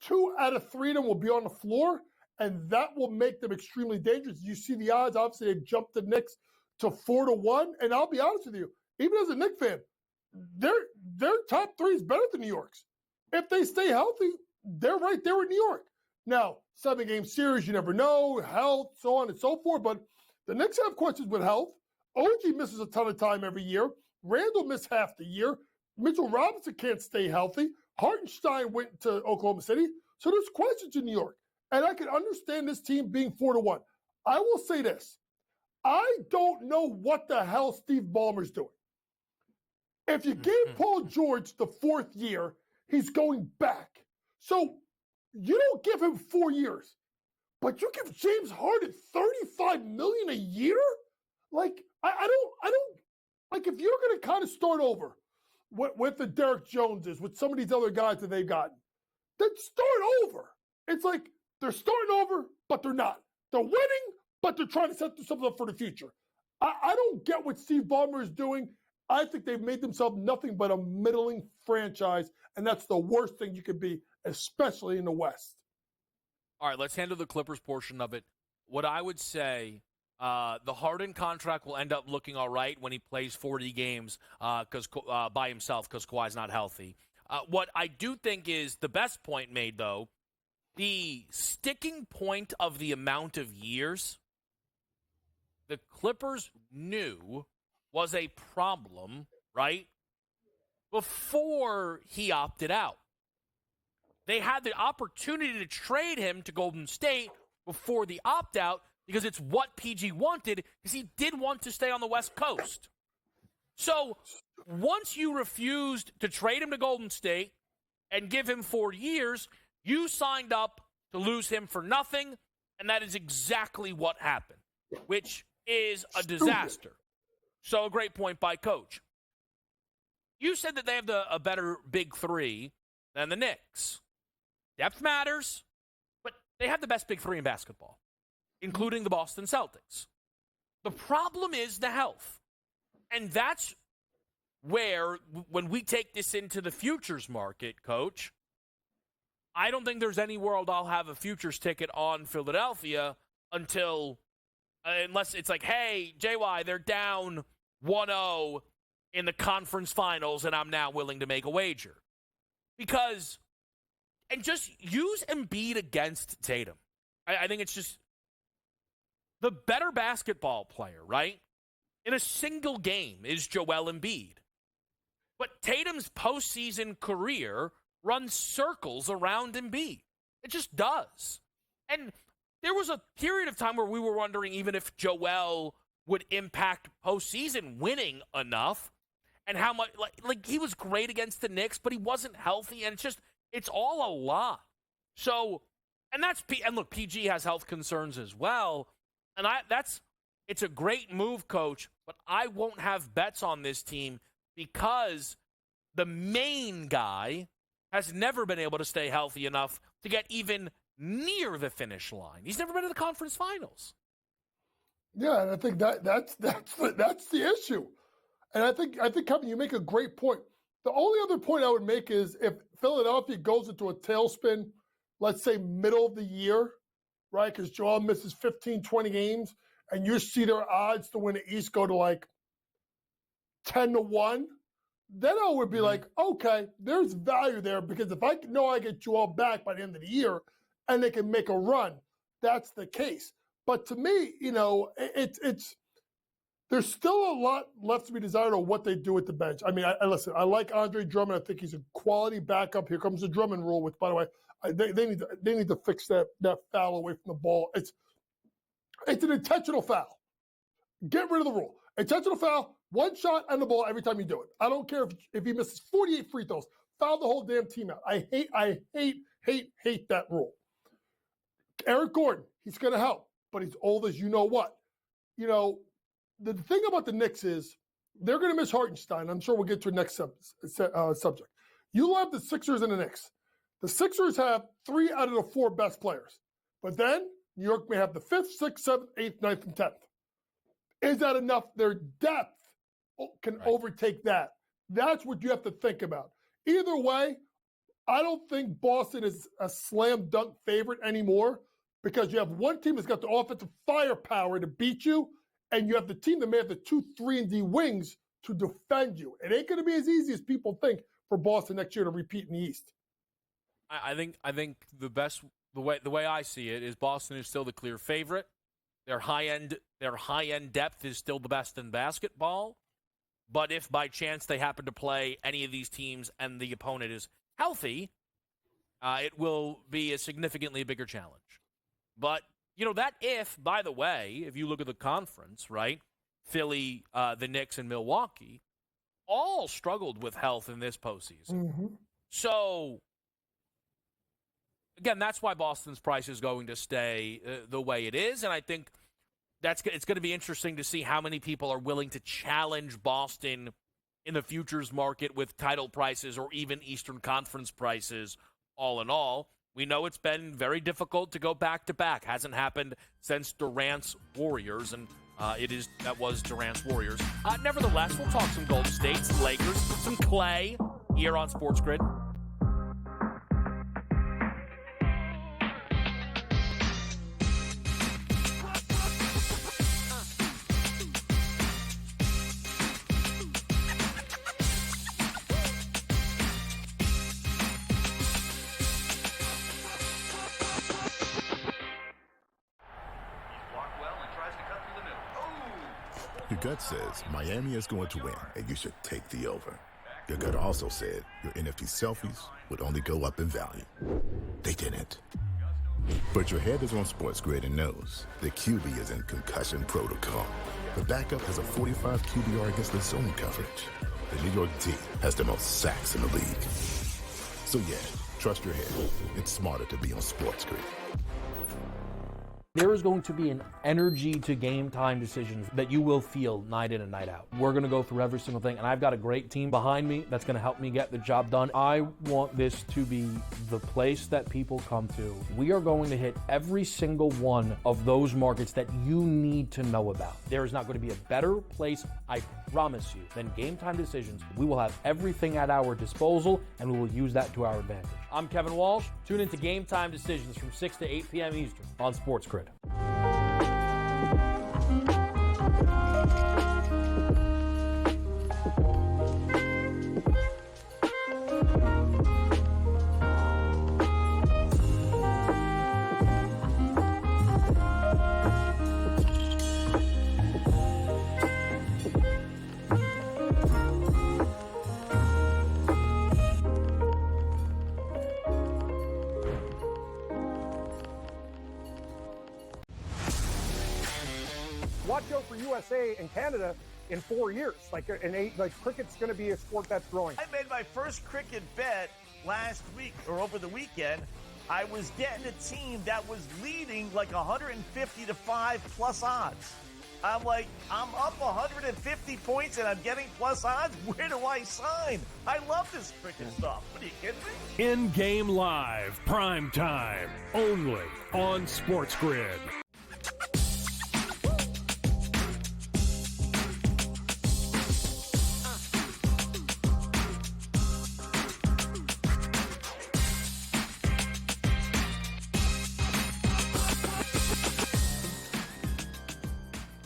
2 out of 3 of them will be on the floor, and that will make them extremely dangerous. You see the odds, obviously, they've jumped the Knicks to 4-1. And I'll be honest with you, even as a Knicks fan, their top 3 is better than New York's. If they stay healthy, they're right there with New York. Now, 7-game series, you never know, health, so on and so forth. But the Knicks have questions with health. OG misses a ton of time every year. Randall missed half the year. Mitchell Robinson can't stay healthy. Hartenstein went to Oklahoma City. So there's questions in New York. And I can understand this team being 4-1. I will say this. I don't know what the hell Steve Ballmer's doing. If you gave Paul George the 4th year, he's going back. So you don't give him 4 years, but you give James Harden $35 million a year? Like, I don't like, if you're going to kind of start over with the Derek Joneses, with some of these other guys that they've gotten, then start over. It's like they're starting over, but they're not. They're winning, but they're trying to set themselves up for the future. I don't get what Steve Ballmer is doing. I think they've made themselves nothing but a middling franchise, and that's the worst thing you could be, especially in the West. All right, let's handle the Clippers portion of it. What I would say, the Harden contract will end up looking all right when he plays 40 games by himself because Kawhi's not healthy. What I do think is the best point made, though, the sticking point of the amount of years the Clippers knew was a problem, right, before he opted out. They had the opportunity to trade him to Golden State before the opt-out because it's what PG wanted, because he did want to stay on the West Coast. So once you refused to trade him to Golden State and give him 4 years, you signed up to lose him for nothing, and that is exactly what happened, which is a disaster. So a great point by Coach. You said that they have a better big 3 than the Knicks. Depth matters, but they have the best big 3 in basketball, including the Boston Celtics. The problem is the health. And that's where, when we take this into the futures market, Coach, I don't think there's any world I'll have a futures ticket on Philadelphia unless it's like, hey, JY, they're down 1-0 in the conference finals, and I'm now willing to make a wager. And just use Embiid against Tatum. I think it's just the better basketball player, right? In a single game is Joel Embiid. But Tatum's postseason career runs circles around Embiid. It just does. And there was a period of time where we were wondering even if Joel would impact postseason winning enough, and how much, like he was great against the Knicks, but he wasn't healthy, and it's all a lot. So, and look, PG has health concerns as well, and it's a great move, Coach, but I won't have bets on this team because the main guy has never been able to stay healthy enough to get even near the finish line. He's never been to the conference finals. Yeah, and I think that's the issue. And I think Kevin, you make a great point. The only other point I would make is if Philadelphia goes into a tailspin, let's say middle of the year, right? Because Joel misses 15, 20 games, and you see their odds to win the East go to like 10-1, then I would be like, okay, there's value there, because if I know I get Joel back by the end of the year and they can make a run, that's the case. But to me, it's there's still a lot left to be desired on what they do at the bench. I mean, listen, I like Andre Drummond. I think he's a quality backup. Here comes the Drummond rule, which, by the way, they need to fix that foul away from the ball. It's an intentional foul. Get rid of the rule. Intentional foul, one shot on the ball every time you do it. I don't care if he misses 48 free throws. Foul the whole damn team out. I hate that rule. Eric Gordon, he's going to help, but he's old as you know what. the thing about the Knicks is they're going to miss Hartenstein. I'm sure we'll get to the next subject. You have the Sixers and the Knicks. The Sixers have 3 out of the 4 best players. But then New York may have the 5th, 6th, 7th, 8th, 9th, and 10th. Is that enough? Their depth can overtake that. That's what you have to think about. Either way, I don't think Boston is a slam dunk favorite anymore because you have one team that's got the offensive firepower to beat you, and you have the team that may have the 2, 3, and D wings to defend you. It ain't going to be as easy as people think for Boston next year to repeat in the East. I think the way I see it is Boston is still the clear favorite. Their high end depth is still the best in basketball. But if by chance they happen to play any of these teams and the opponent is healthy, it will be a significantly bigger challenge. But, that by the way, if you look at the conference, right, Philly, the Knicks, and Milwaukee all struggled with health in this postseason. Mm-hmm. So, again, that's why Boston's price is going to stay the way it is. And I think it's going to be interesting to see how many people are willing to challenge Boston in the futures market with title prices or even Eastern Conference prices. All in all, we know it's been very difficult to go back-to-back. Hasn't happened since Durant's Warriors, and that was Durant's Warriors. Nevertheless, we'll talk some Golden State, some Lakers, some Clay here on SportsGrid. Your gut says Miami is going to win, and you should take the over. Your gut also said your NFT selfies would only go up in value. They didn't. But your head is on SportsGrid and knows the QB is in concussion protocol. The backup has a 45 QBR against the zone coverage. The New York D has the most sacks in the league. So yeah, trust your head. It's smarter to be on SportsGrid. There is going to be an energy to game time decisions that you will feel night in and night out. We're going to go through every single thing, and I've got a great team behind me that's going to help me get the job done. I want this to be the place that people come to. We are going to hit every single one of those markets that you need to know about. There is not going to be a better place, I promise you, than Game Time Decisions. We will have everything at our disposal, and we will use that to our advantage. I'm Kevin Walsh. Tune into Game Time Decisions from 6 to 8 p.m. Eastern on SportsGrid. Watch out for USA and Canada in 4 years. Cricket's going to be a sport that's growing. I made my first cricket bet last week or over the weekend. I was getting a team that was leading like 150 to 5 plus odds. I'm like, I'm up 150 points and I'm getting plus odds. Where do I sign? I love this cricket stuff. What are you kidding me? In-game live, prime time, only on SportsGrid.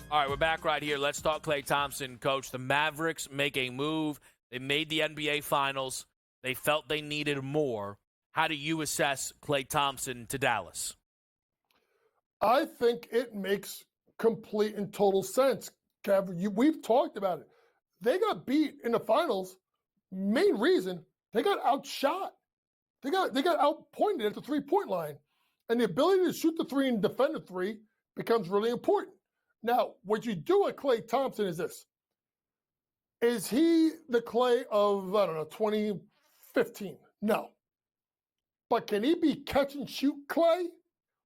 All right, we're back right here. Let's talk Klay Thompson, Coach. The Mavericks make a move. They made the NBA Finals. They felt they needed more. How do you assess Klay Thompson to Dallas? I think it makes complete and total sense, Kev. We've talked about it. They got beat in the finals. Main reason, they got outshot. They got outpointed at the three-point line. And the ability to shoot the three and defend the three becomes really important. Now, what you do with Klay Thompson is this. Is he the Klay of, 2015? No. But can he be catch and shoot Klay,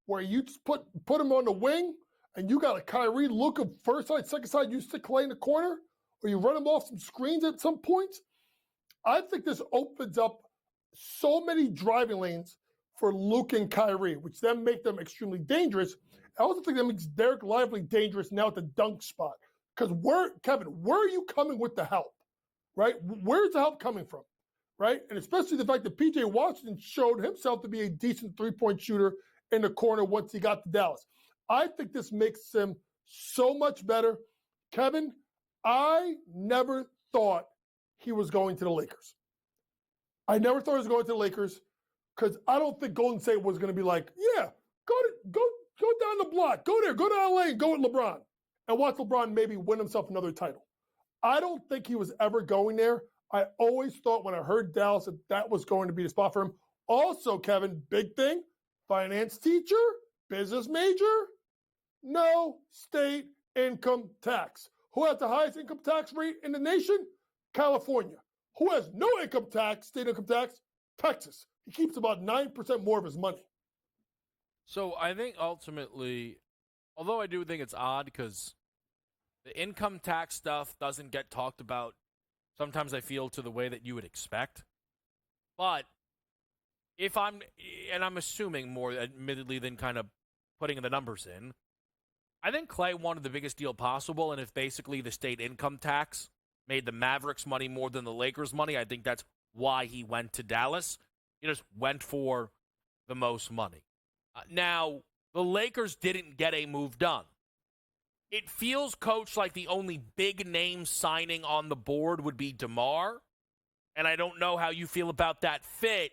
where you just put him on the wing and you got a Kyrie looking first side, second side, you stick Clay in the corner, or you run him off some screens at some points, I think this opens up so many driving lanes for Luke and Kyrie, which then make them extremely dangerous. I also think that makes Derek Lively dangerous now at the dunk spot. Because Kevin, where are you coming with the help, right? Where's the help coming from, right? And especially the fact that P.J. Washington showed himself to be a decent three-point shooter in the corner once he got to Dallas. I think this makes him so much better. Kevin, I never thought he was going to the Lakers. I never thought he was going to the Lakers because I don't think Golden State was going to be like, yeah, go down the block, go there, go to LA and go with LeBron and watch LeBron maybe win himself another title. I don't think he was ever going there. I always thought when I heard Dallas that was going to be the spot for him. Also, Kevin, big thing, finance teacher, business major, no state income tax. Who has the highest income tax rate in the nation? California. Who has no income tax, state income tax? Texas. He keeps about 9% more of his money. So I think ultimately, although I do think it's odd because the income tax stuff doesn't get talked about, sometimes I feel, to the way that you would expect. But if I'm assuming more admittedly than kind of putting the numbers in, I think Clay wanted the biggest deal possible, and if basically the state income tax made the Mavericks money more than the Lakers money, I think that's why he went to Dallas. He just went for the most money. Now, the Lakers didn't get a move done. It feels, Coach, like the only big name signing on the board would be DeMar, and I don't know how you feel about that fit.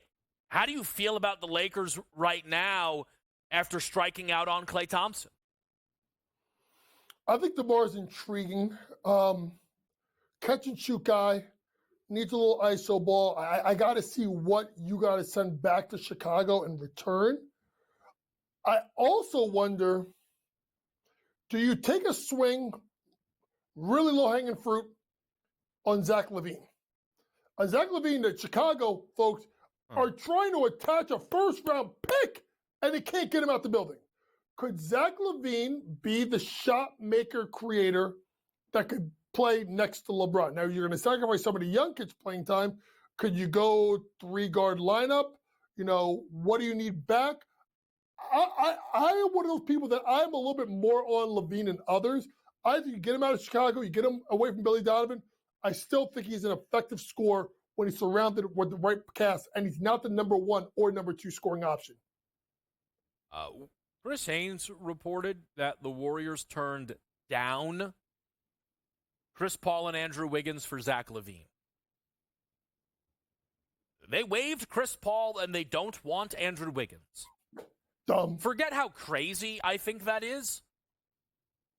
How do you feel about the Lakers right now after striking out on Klay Thompson? I think DeMar is intriguing. Catch and shoot guy, needs a little ISO ball. I got to see what you got to send back to Chicago in return. I also wonder, do you take a swing, really low-hanging fruit, on Zach LaVine? Zach LaVine, the Chicago folks are trying to attach a first-round pick, and they can't get him out the building. Could Zach LaVine be the shot maker creator that could play next to LeBron? Now, you're going to sacrifice some of the young kids playing time. Could you go three-guard lineup? You know, what do you need back? I am one of those people that I'm a little bit more on LaVine than others. I think you get him out of Chicago, you get him away from Billy Donovan. I still think he's an effective scorer when he's surrounded with the right cast, and he's not the number one or number two scoring option. Chris Haynes reported that the Warriors turned down Chris Paul and Andrew Wiggins for Zach LaVine. They waived Chris Paul, and they don't want Andrew Wiggins. Dumb. Forget how crazy I think that is.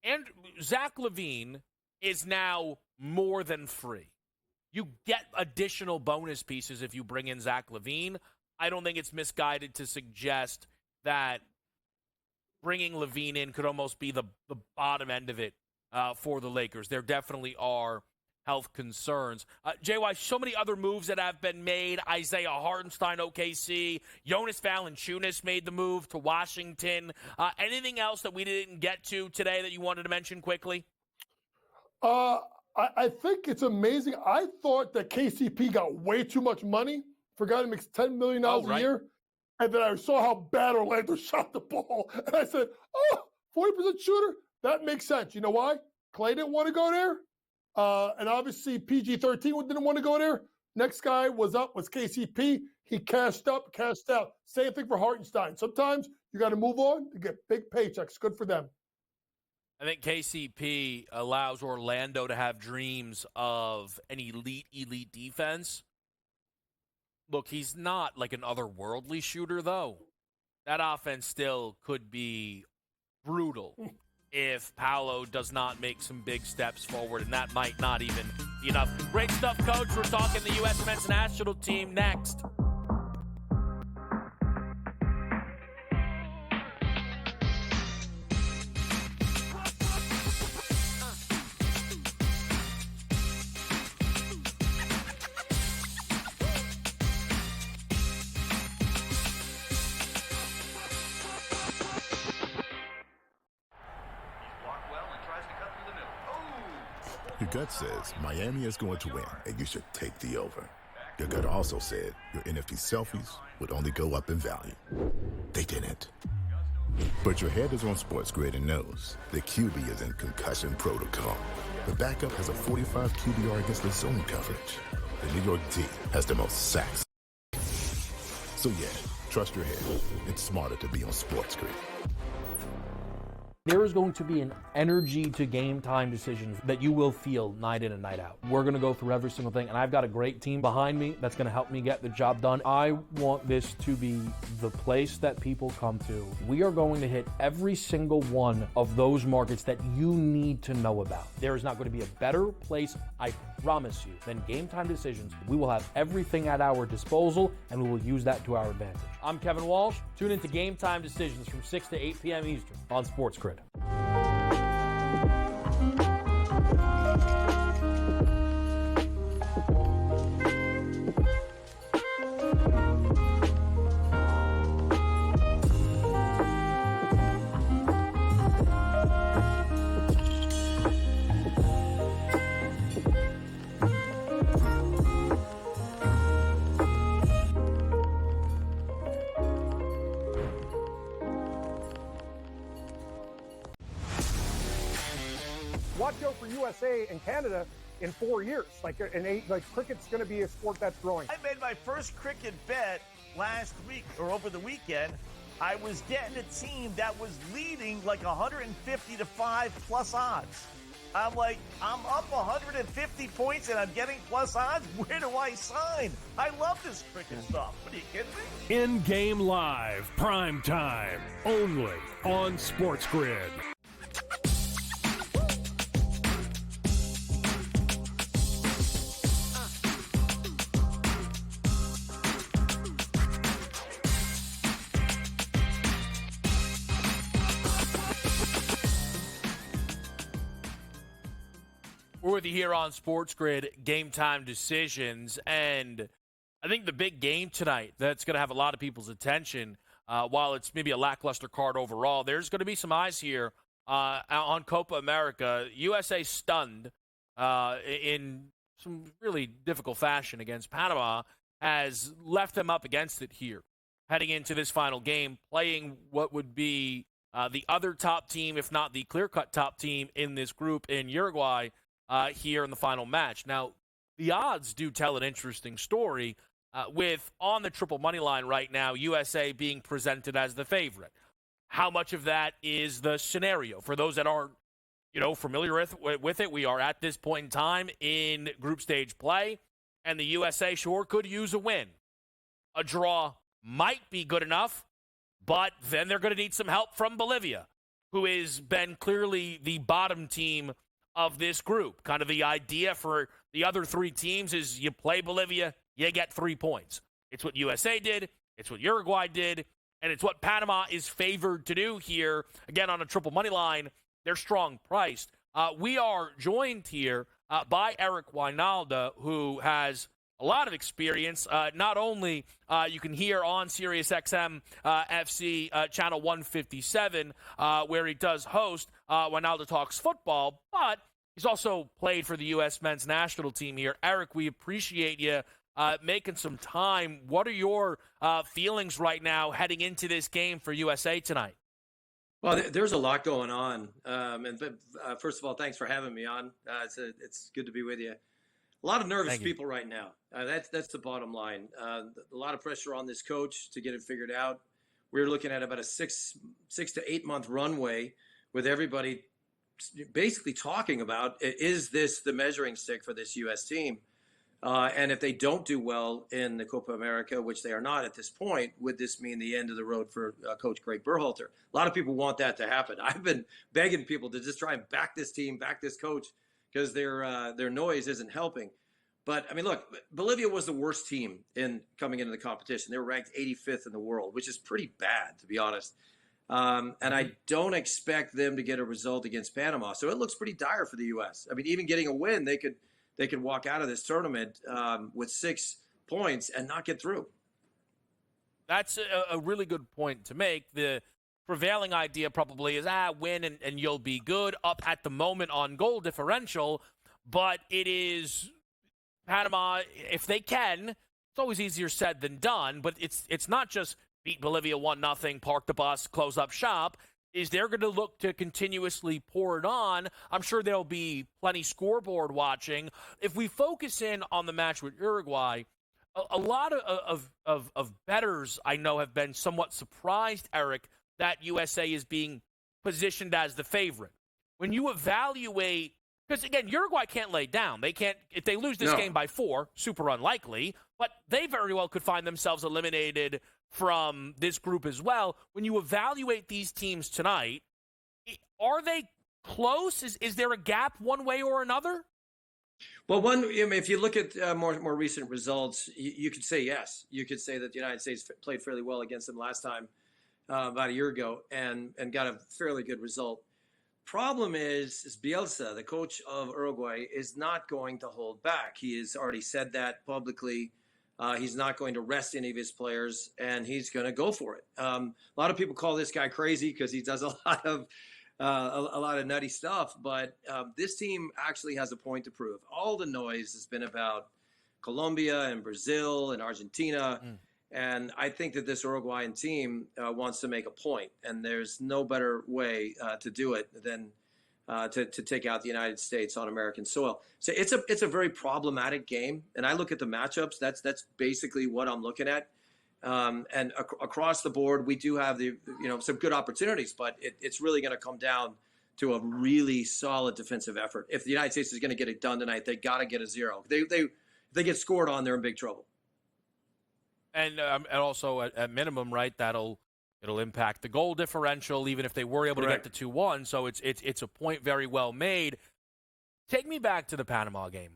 And Zach LaVine is now more than free. You get additional bonus pieces if you bring in Zach LaVine. I don't think it's misguided to suggest that bringing LaVine in could almost be the bottom end of it for the Lakers. There definitely are health concerns. JY, so many other moves that have been made. Isaiah Hartenstein, OKC. Jonas Valanciunas made the move to Washington. Anything else that we didn't get to today that you wanted to mention quickly? I think it's amazing. I thought that KCP got way too much money for a guy that makes $10 million a year. And then I saw how bad Orlando shot the ball. And I said, 40% shooter? That makes sense. You know why? Clay didn't want to go there. And obviously PG-13 didn't want to go there. Next guy was KCP. He cashed up, cashed out. Same thing for Hartenstein. Sometimes you got to move on to get big paychecks. Good for them. I think KCP allows Orlando to have dreams of an elite defense. Look, he's not like an otherworldly shooter, though. That offense still could be brutal if Paolo does not make some big steps forward, and that might not even be enough. Great stuff, Coach. We're talking the U.S. men's national team next. Your gut says Miami is going to win, and you should take the over. Your gut also said your NFT selfies would only go up in value. They didn't. But your head is on SportsGrid and knows the QB is in concussion protocol. The backup has a 45 QBR against the zone coverage. The New York D has the most sacks. So yeah, trust your head. It's smarter to be on SportsGrid. There is going to be an energy to game time decisions that you will feel night in and night out. We're going to go through every single thing, and I've got a great team behind me that's going to help me get the job done. I want this to be the place that people come to. We are going to hit every single one of those markets that you need to know about. There is not going to be a better place, I promise you, than Game Time Decisions. We will have everything at our disposal, and we will use that to our advantage. I'm Kevin Walsh. Tune into Game Time Decisions from 6 to 8 p.m. Eastern on SportsGrid. Watch out for USA and Canada in 4 years. Cricket's going to be a sport that's growing. I made my first cricket bet last week or over the weekend. I was getting a team that was leading like 150 to 5 plus odds. I'm like, I'm up 150 points and I'm getting plus odds. Where do I sign? I love this cricket stuff. What are you kidding me? In-game live, prime time, only on SportsGrid. We're with you here on SportsGrid, Game Time Decisions, and I think the big game tonight that's going to have a lot of people's attention, while it's maybe a lackluster card overall, there's going to be some eyes here on Copa America. USA stunned in some really difficult fashion against Panama has left them up against it here, heading into this final game, playing what would be the other top team, if not the clear-cut top team in this group in Uruguay, here in the final match. Now, the odds do tell an interesting story with, on the triple money line right now, USA being presented as the favorite. How much of that is the scenario? For those that aren't, familiar with it, we are at this point in time in group stage play, and the USA sure could use a win. A draw might be good enough, but then they're going to need some help from Bolivia, who has been clearly the bottom team of this group. Kind of the idea for the other three teams is you play Bolivia, you get 3 points. It's what USA did, it's what Uruguay did, and it's what Panama is favored to do here. Again, on a triple money line, they're strong priced. We are joined here by Eric Wynalda, who has a lot of experience. Not only you can hear on SiriusXM FC channel 157, where he does host Wynalda Talks Football, but he's also played for the U.S. men's national team here. Eric, we appreciate you making some time. What are your feelings right now heading into this game for USA tonight? Well, there's a lot going on. First of all, thanks for having me on. It's good to be with you. A lot of nervous people right now. That's the bottom line. A lot of pressure on this coach to get it figured out. We're looking at about a six to 8 month runway with everybody basically talking about, is this the measuring stick for this U.S. team? And if they don't do well in the Copa America, which they are not at this point, would this mean the end of the road for Coach Greg Berhalter? A lot of people want that to happen. I've been begging people to just try and back this team, back this coach, because their noise isn't helping. But, I mean, look, Bolivia was the worst team in coming into the competition. They were ranked 85th in the world, which is pretty bad, to be honest. And I don't expect them to get a result against Panama. So it looks pretty dire for the U.S. I mean, even getting a win, they could walk out of this tournament with 6 points and not get through. That's a really good point to make. The prevailing idea probably is, win and you'll be good up at the moment on goal differential. but it is Panama, if they can. It's always easier said than done, but it's not just beat Bolivia 1-0, park the bus, close up shop. Is they're going to look to continuously pour it on. I'm sure there'll be plenty scoreboard watching. If we focus in on the match with Uruguay, a lot of bettors I know have been somewhat surprised, Eric, that USA is being positioned as the favorite. When you evaluate, because again, Uruguay can't lay down. They can't, if they lose this game by 4, super unlikely, but they very well could find themselves eliminated from this group as well. When you evaluate these teams tonight, are they close? Is there a gap one way or another? Well, if you look at more recent results, you could say yes. You could say that the United States played fairly well against them last time, about a year ago, and got a fairly good result. Problem is Bielsa, the coach of Uruguay, is not going to hold back. He has already said that publicly. He's not going to rest any of his players, and he's going to go for it. A lot of people call this guy crazy because he does a lot of nutty stuff, but this team actually has a point to prove. All the noise has been about Colombia and Brazil and Argentina, and I think that this Uruguayan team wants to make a point, and there's no better way to do it than to take out the United States on American soil. So it's a very problematic game, and I look at the matchups. That's basically what I'm looking at. And across the board, we do have some good opportunities, but it's really going to come down to a really solid defensive effort. If the United States is going to get it done tonight, they got to get a 0. If they get scored on, they're in big trouble. And also at minimum, right? It'll impact the goal differential, even if they were able to get to 2-1. So it's a point very well made. Take me back to the Panama game.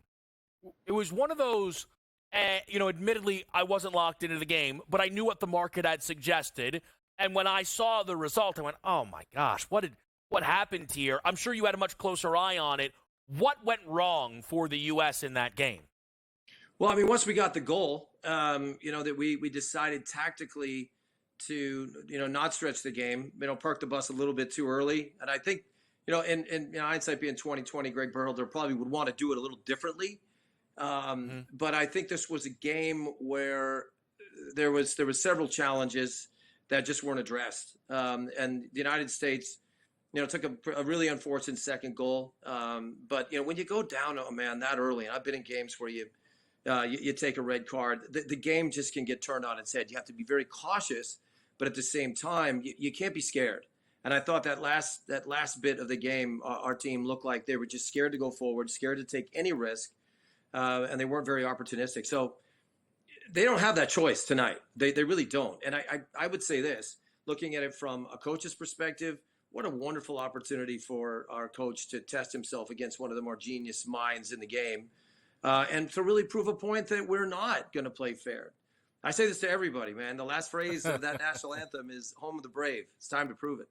It was one of those. Admittedly, I wasn't locked into the game, but I knew what the market had suggested. And when I saw the result, I went, "Oh my gosh, what happened here?" I'm sure you had a much closer eye on it. What went wrong for the U.S. in that game? Well, I mean, once we got the goal, that we decided tactically to not stretch the game, park the bus a little bit too early, and I think in hindsight being 2020, Greg Berhalter probably would want to do it a little differently. But I think this was a game where there was several challenges that just weren't addressed. And the United States, took a really unfortunate second goal. But when you go down a man that early, and I've been in games where you take a red card, the game just can get turned on its head. You have to be very cautious, but at the same time, you can't be scared. And I thought that last bit of the game, our team looked like they were just scared to go forward, scared to take any risk. And they weren't very opportunistic. So they don't have that choice tonight. They really don't. And I would say this, looking at it from a coach's perspective, what a wonderful opportunity for our coach to test himself against one of the more genius minds in the game and to really prove a point that we're not going to play fair. I say this to everybody, man. The last phrase of that national anthem is "Home of the Brave." It's time to prove it.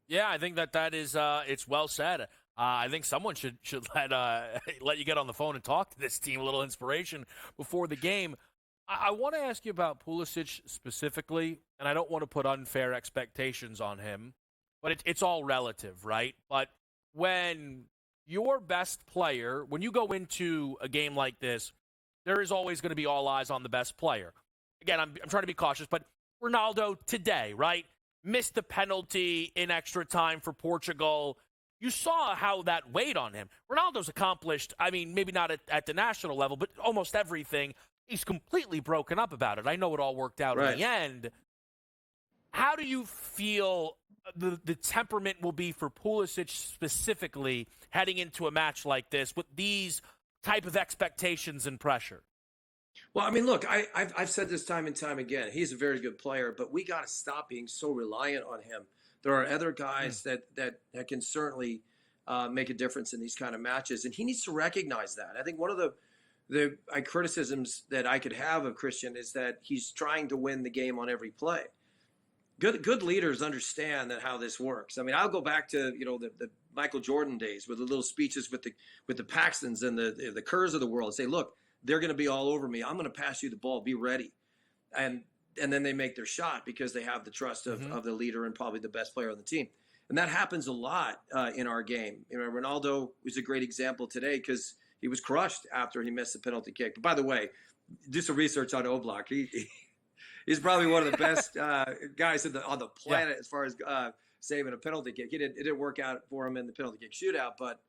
Yeah, I think that is it's well said. I think someone should let you get on the phone and talk to this team, a little inspiration before the game. I want to ask you about Pulisic specifically, and I don't want to put unfair expectations on him, but it's all relative, right? But when your best player, when you go into a game like this, there is always going to be all eyes on the best player. Again, I'm trying to be cautious, but Ronaldo today, right? Missed the penalty in extra time for Portugal. You saw how that weighed on him. Ronaldo's accomplished, I mean, maybe not at the national level, but almost everything. He's completely broken up about it. I know it all worked out in the end. How do you feel the temperament will be for Pulisic specifically heading into a match like this with these type of expectations and pressure? Well, I mean, look, I've said this time and time again. He's a very good player, but we got to stop being so reliant on him. There are other guys that can certainly make a difference in these kind of matches, and he needs to recognize that. I think one of the criticisms that I could have of Christian is that he's trying to win the game on every play. Good leaders understand that how this works. I mean, I'll go back to the Michael Jordan days with the little speeches with the Paxtons and the Kerrs of the world. Say, look, they're going to be all over me. I'm going to pass you the ball. Be ready, and then they make their shot because they have the trust of the leader and probably the best player on the team. And that happens a lot in our game. You know, Ronaldo was a great example today because he was crushed after he missed the penalty kick. But by the way, do some research on Oblak. He's probably one of the best guys on the planet as far as saving a penalty kick. It didn't work out for him in the penalty kick shootout, but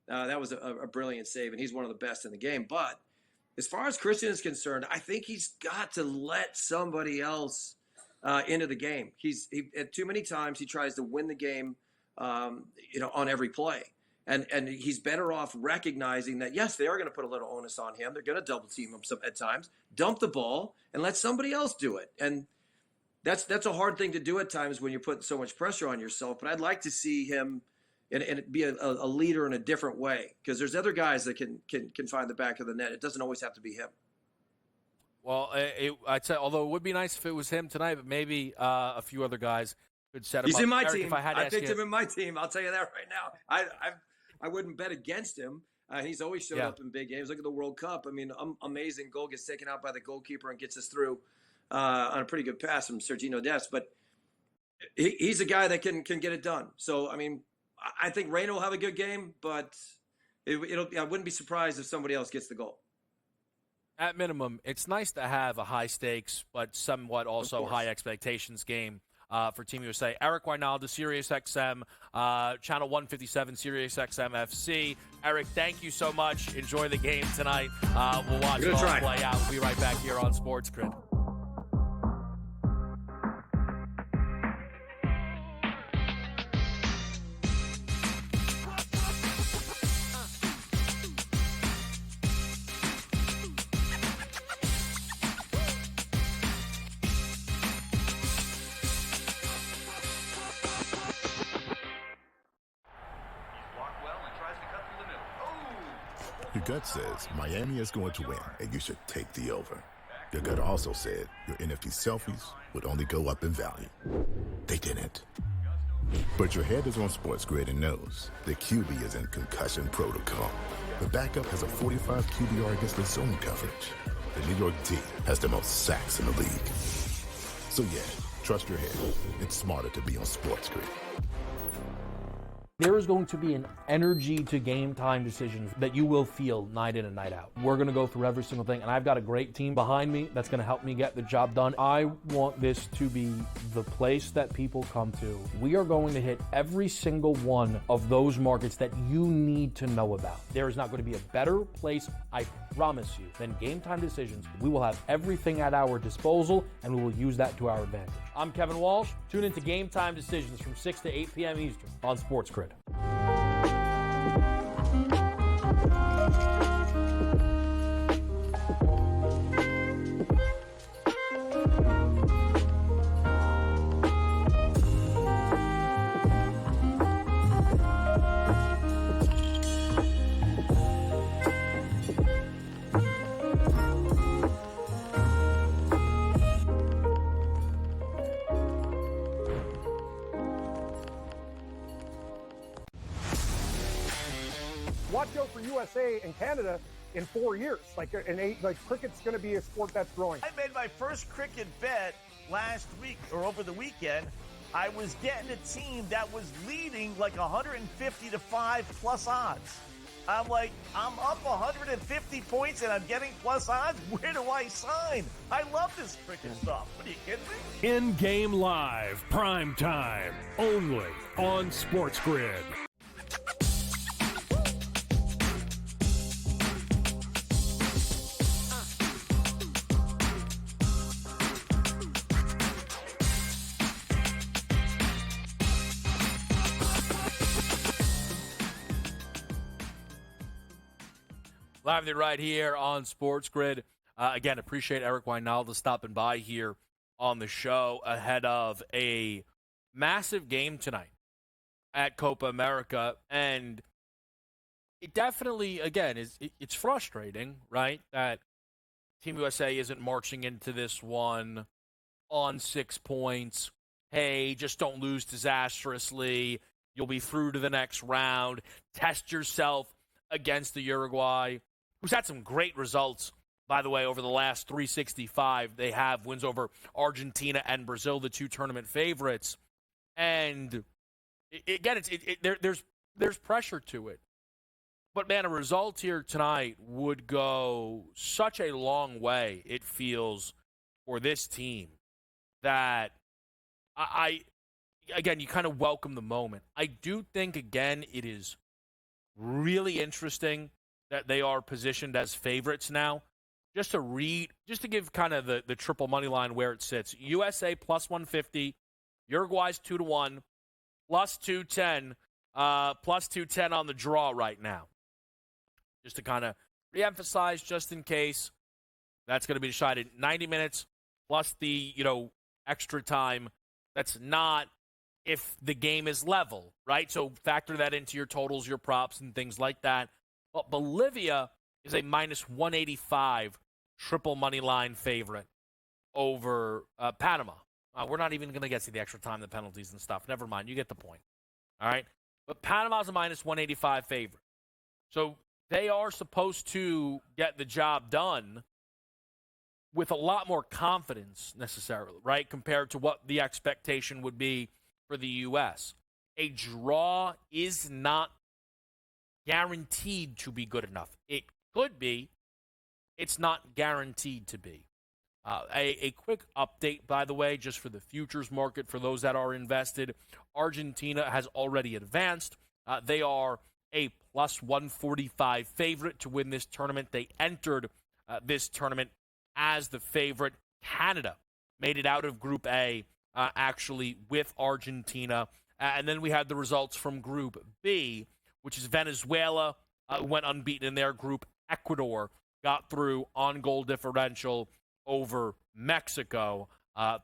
that was a brilliant save, and he's one of the best in the game. But as far as Christian is concerned, I think he's got to let somebody else into the game. Too many times he tries to win the game, on every play. And he's better off recognizing that, yes, they are going to put a little onus on him. They're going to double team him at times. Dump the ball and let somebody else do it. And that's a hard thing to do at times when you're putting so much pressure on yourself. But I'd like to see him and be a leader in a different way, because there's other guys that can find the back of the net. It doesn't always have to be him. Well, I'd say, although it would be nice if it was him tonight, but maybe a few other guys could set him up. He's in my Eric, team. If I picked him in my team. I'll tell you that right now. I wouldn't bet against him. He's always showed up in big games. Look at the World Cup. I mean, amazing goal, gets taken out by the goalkeeper and gets us through on a pretty good pass from Sergiño Dest. But he's a guy that can get it done. So, I mean, I think Reina will have a good game, but I wouldn't be surprised if somebody else gets the goal. At minimum, it's nice to have a high-stakes but somewhat also high-expectations game for Team USA. Eric Wynalda, SiriusXM, Channel 157, SiriusXM FC. Eric, thank you so much. Enjoy the game tonight. We'll watch it all play out. We'll be right back here on SportsGrid. Your gut says Miami is going to win, and you should take the over. Your gut also said your NFT selfies would only go up in value. They didn't. But your head is on SportsGrid and knows the QB is in concussion protocol. The backup has a 45 QBR against the zone coverage. The New York D has the most sacks in the league. So yeah, trust your head. It's smarter to be on SportsGrid. There is going to be an energy to game time decisions that you will feel night in and night out. We're going to go through every single thing, and I've got a great team behind me that's going to help me get the job done. I want this to be the place that people come to. We are going to hit every single one of those markets that you need to know about. There is not going to be a better place, I promise you, than Game Time Decisions. We will have everything at our disposal, and we will use that to our advantage. I'm Kevin Walsh. Tune into Game Time Decisions from 6 to 8 p.m. Eastern on SportsGrid. Watch out for USA and Canada in 4 years. Cricket's going to be a sport that's growing. I made my first cricket bet last week or over the weekend. I was getting a team that was leading like 150 to 5 plus odds. I'm like, I'm up 150 points and I'm getting plus odds. Where do I sign? I love this cricket stuff. What, are you kidding me? In-game live, prime time, only on SportsGrid. Live right here on SportsGrid. Again, appreciate Eric Wynalda stopping by here on the show ahead of a massive game tonight at Copa America. And it definitely, again, it's frustrating, right, that Team USA isn't marching into this one on 6 points. Hey, just don't lose disastrously. You'll be through to the next round. Test yourself against the Uruguay, who's had some great results, by the way, over the last 365. They have wins over Argentina and Brazil, the two tournament favorites. And there's pressure to it. But, man, a result here tonight would go such a long way, it feels, for this team that again, you kind of welcome the moment. I do think, again, it is really interesting that they are positioned as favorites now. Just to give kind of the triple money line where it sits. USA plus 150, Uruguay's 2-1, plus 210, plus 210 on the draw right now. Just to kind of reemphasize, just in case, that's going to be decided 90 minutes plus the extra time. That's not if the game is level, right? So factor that into your totals, your props, and things like that. But Bolivia is a minus 185 triple money line favorite over Panama. We're not even going to get to the extra time, the penalties and stuff. Never mind. You get the point. All right? But Panama's a minus 185 favorite. So they are supposed to get the job done with a lot more confidence necessarily, right, compared to what the expectation would be for the U.S. A draw is not guaranteed to be good enough. It could be. It's not guaranteed to be. A quick update, by the way, just for the futures market, for those that are invested. Argentina has already advanced. They are a plus 145 favorite to win this tournament. They entered this tournament as the favorite. Canada made it out of Group A, actually, with Argentina. And then we had the results from Group B, which is Venezuela, went unbeaten in their group. Ecuador got through on goal differential over Mexico.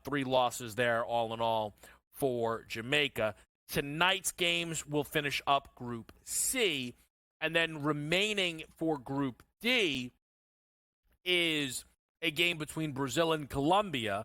3 losses there, all in all, for Jamaica. Tonight's games will finish up Group C, and then remaining for Group D is a game between Brazil and Colombia.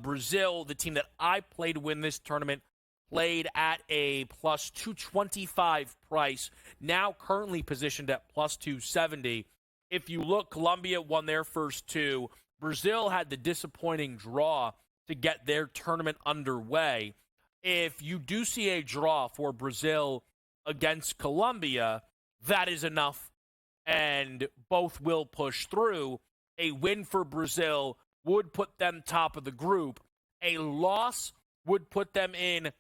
Brazil, the team that I played to win this tournament, played at a plus 225 price, now currently positioned at plus 270. If you look, Colombia won their first 2. Brazil had the disappointing draw to get their tournament underway. If you do see a draw for Brazil against Colombia, that is enough, and both will push through. A win for Brazil would put them top of the group. A loss would put them in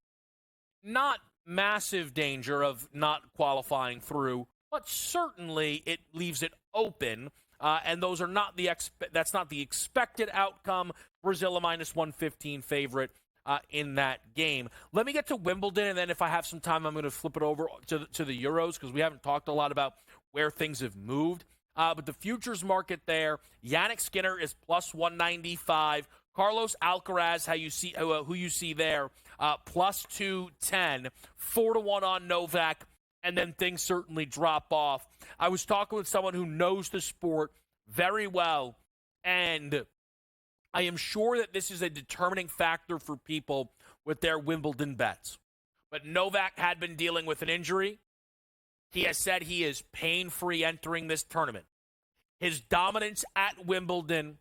not massive danger of not qualifying through, but certainly it leaves it open. And those are not that's not the expected outcome. Brazil a minus 115 favorite in that game. Let me get to Wimbledon, and then if I have some time, I'm going to flip it over to the Euros, because we haven't talked a lot about where things have moved. But the futures market there, Yannick Skinner is plus 195. Carlos Alcaraz, who you see there, plus 210. 4-1 on Novak, and then things certainly drop off. I was talking with someone who knows the sport very well, and I am sure that this is a determining factor for people with their Wimbledon bets. But Novak had been dealing with an injury. He has said he is pain-free entering this tournament. His dominance at Wimbledon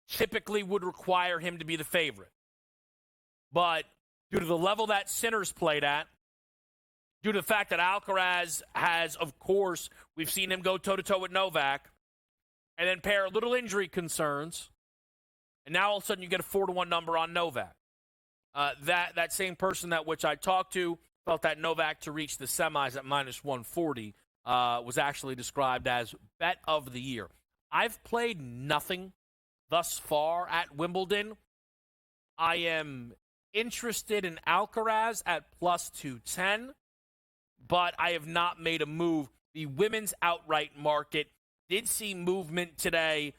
typically would require him to be the favorite. But due to the level that Sinner's played at, due to the fact that Alcaraz has, of course, we've seen him go toe-to-toe with Novak, and then pair little injury concerns, and now all of a sudden you get a 4-1 number on Novak. That same person that which I talked to felt that Novak to reach the semis at minus 140 was actually described as bet of the year. I've played nothing thus far at Wimbledon. I am interested in Alcaraz at plus 210, but I have not made a move. The women's outright market did see movement today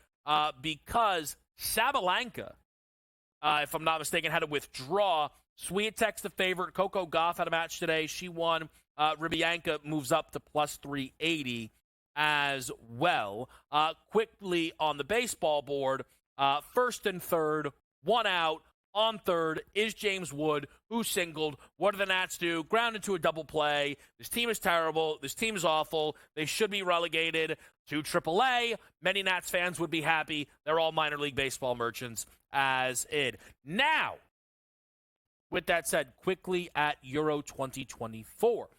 because Sabalenka, if I'm not mistaken, had to withdraw. Swiatek's the favorite. Coco Gauff had a match today. She won. Rybianka moves up to plus 380 as well. Quickly on the baseball board, first and third, one out. On third is James Wood, who singled. What do the Nats do? Ground into a double play. This team is terrible. This team is awful. They should be relegated to AAA. Many Nats fans would be happy. They're all minor league baseball merchants as it. Now, With that said, quickly at Euro 2024,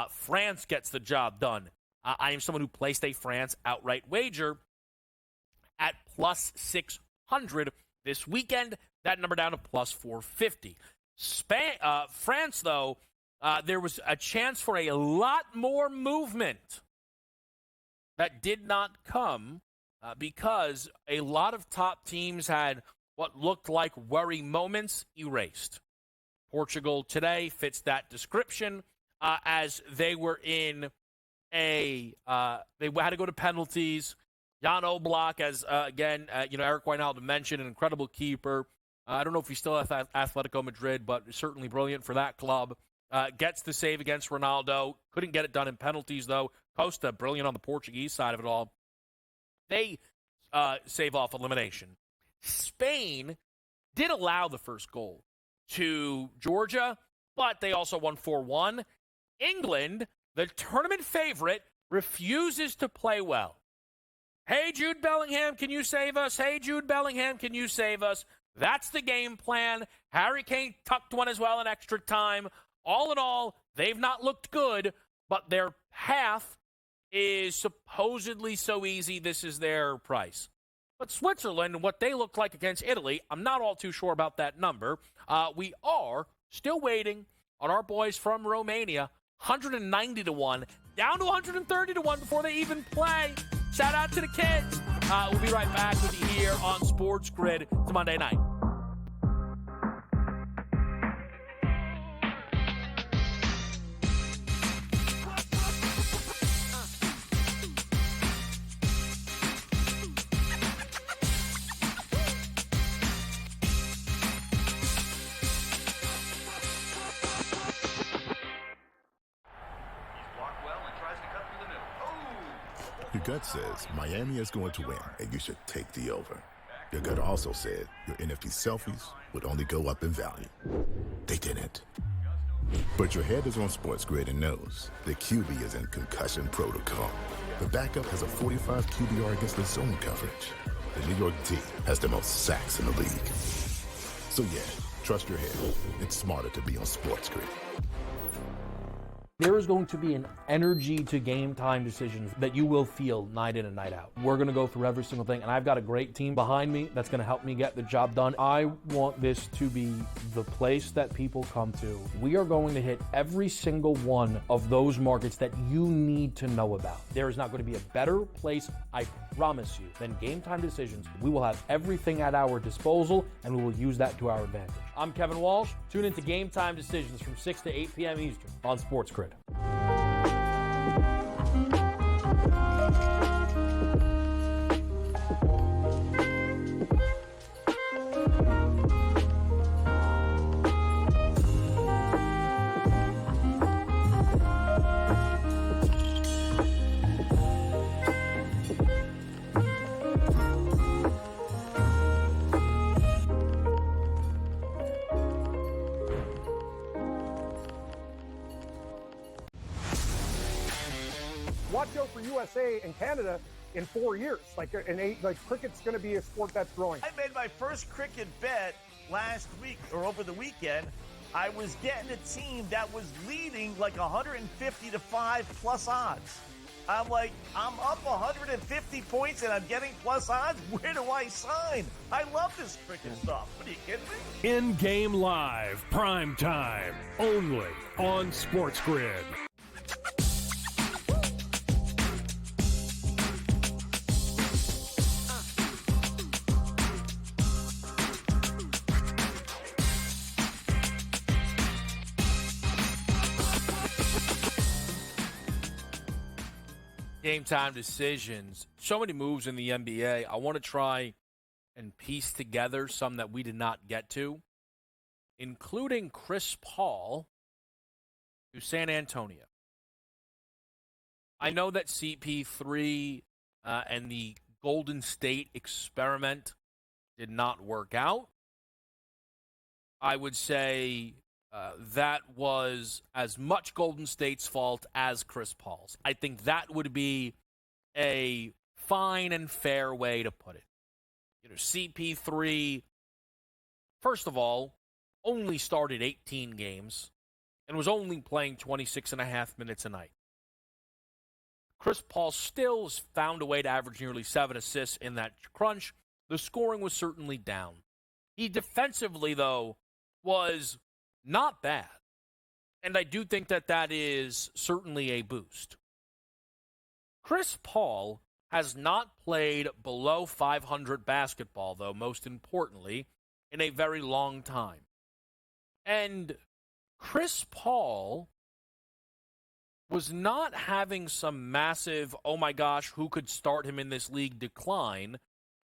France gets the job done. I am someone who placed a France outright wager at plus 600 this weekend. That number down to plus 450. France, though, there was a chance for a lot more movement that did not come because a lot of top teams had what looked like worry moments erased. Portugal today fits that description as they were in they had to go to penalties. Jan Oblak, as again, Eric Wijnaldum mentioned, an incredible keeper. I don't know if he's still at Atletico Madrid, but certainly brilliant for that club. Gets the save against Ronaldo. Couldn't get it done in penalties, though. Costa, brilliant on the Portuguese side of it all. They save off elimination. Spain did allow the first goal to Georgia, but they also won 4-1. England, the tournament favorite, refuses to play well. Hey, Jude Bellingham, can you save us? Hey, Jude Bellingham, can you save us? That's the game plan. Harry Kane tucked one as well in extra time. All in all, they've not looked good, but their path is supposedly so easy, this is their price. But Switzerland, what they look like against Italy, I'm not all too sure about that number. We are still waiting on our boys from Romania, 190-1, down to 130-1 before they even play. Shout out to the kids. We'll be right back with you here on Sports Grid. It's Monday night. Your gut says Miami is going to win, and you should take the over. Your gut also said your NFT selfies would only go up in value. They didn't. But your head is on SportsGrid and knows the QB is in concussion protocol. The backup has a 45 QBR against the zone coverage. The New York D has the most sacks in the league. So yeah, trust your head. It's smarter to be on SportsGrid. There is going to be an energy to game time decisions that you will feel night in and night out. We're going to go through every single thing, and I've got a great team behind me that's going to help me get the job done. I want this to be the place that people come to. We are going to hit every single one of those markets that you need to know about. There is not going to be a better place, I promise you, than Game Time Decisions. We will have everything at our disposal, and we will use that to our advantage. I'm Kevin Walsh. Tune into Game Time Decisions from 6 to 8 p.m. Eastern on SportsGrid. Watch out for USA and Canada in 4 years. Cricket's going to be a sport that's growing. I made my first cricket bet last week or over the weekend. I was getting a team that was leading like 150-5 plus odds. I'm like, I'm up 150 points and I'm getting plus odds? Where do I sign? I love this cricket stuff. What are you kidding me? In-game live, prime time, only on SportsGrid. Game time decisions. So many moves in the NBA. I want to try and piece together some that we did not get to, including Chris Paul to San Antonio. I know that CP3 and the Golden State experiment did not work out. I would say that was as much Golden State's fault as Chris Paul's. I think that would be a fine and fair way to put it. CP3, first of all, only started 18 games and was only playing 26.5 minutes a night. Chris Paul still has found a way to average nearly 7 assists in that crunch. The scoring was certainly down. He defensively, though, was not bad. And I do think that that is certainly a boost. Chris Paul has not played below 500 basketball, though, most importantly, in a very long time. And Chris Paul was not having some massive, oh my gosh, who could start him in this league decline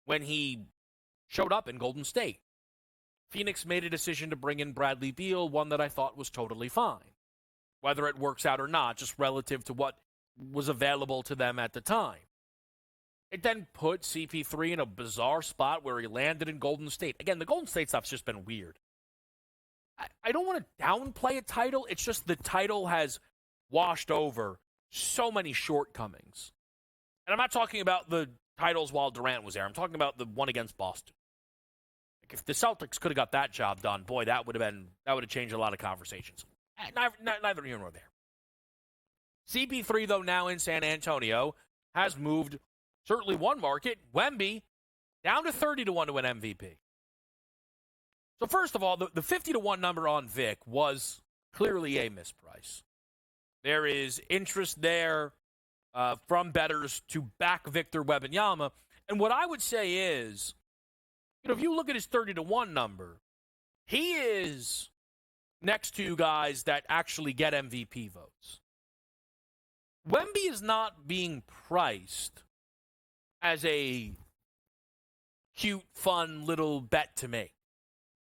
when he showed up in Golden State. Phoenix made a decision to bring in Bradley Beal, one that I thought was totally fine. Whether it works out or not, just relative to what was available to them at the time. It then put CP3 in a bizarre spot where he landed in Golden State. Again, the Golden State stuff's just been weird. I don't want to downplay a title. It's just the title has washed over so many shortcomings. And I'm not talking about the titles while Durant was there. I'm talking about the one against Boston. Like if the Celtics could have got that job done, boy, that would have changed a lot of conversations. Neither here nor there. CP3, though, now in San Antonio, has moved certainly one market, Wemby, down to 30-1 to win MVP. So first of all, the 50-1 number on Vic was clearly a misprice. There is interest there from bettors to back Victor Wembanyama. And what I would say is, if you look at his 30-1 number, he is next to guys that actually get MVP votes. Wemby is not being priced as a cute, fun little bet to make.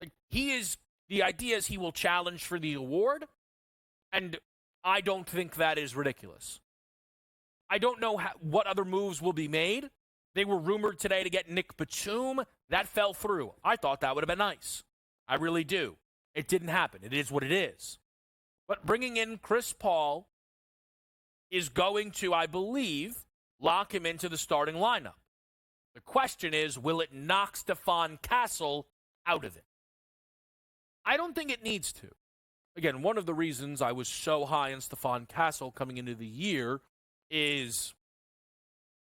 Like, the idea is he will challenge for the award, and I don't think that is ridiculous. I don't know what other moves will be made. They were rumored today to get Nick Batum. That fell through. I thought that would have been nice. I really do. It didn't happen. It is what it is. But bringing in Chris Paul is going to, I believe, lock him into the starting lineup. The question is, will it knock Stephon Castle out of it? I don't think it needs to. Again, one of the reasons I was so high on Stephon Castle coming into the year is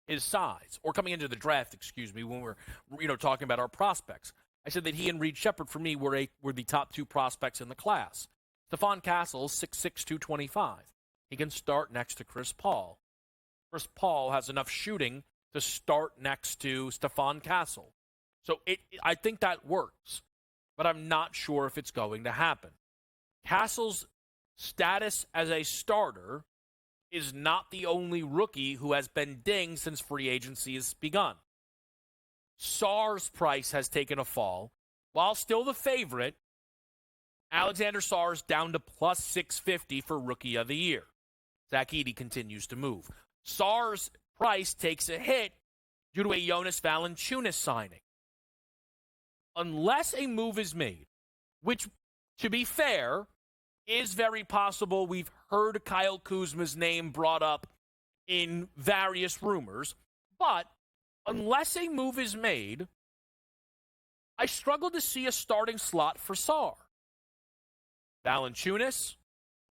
his size, or coming into the draft, when we're talking about our prospects. I said that he and Reed Shepard, for me, were the top two prospects in the class. Stephon Castle, 6'6", 225. He can start next to Chris Paul. Chris Paul has enough shooting to start next to Stephon Castle. So I think that works, but I'm not sure if it's going to happen. Castle's status as a starter is not the only rookie who has been dinged since free agency has begun. Sarr's price has taken a fall. While still the favorite, Alexander Sarr's down to plus 650 for Rookie of the Year. Zach Edey continues to move. Sarr's price takes a hit due to a Jonas Valanciunas signing. Unless a move is made, which, to be fair, is very possible. We've heard Kyle Kuzma's name brought up in various rumors, but unless a move is made, I struggle to see a starting slot for Sarr. Valanciunas,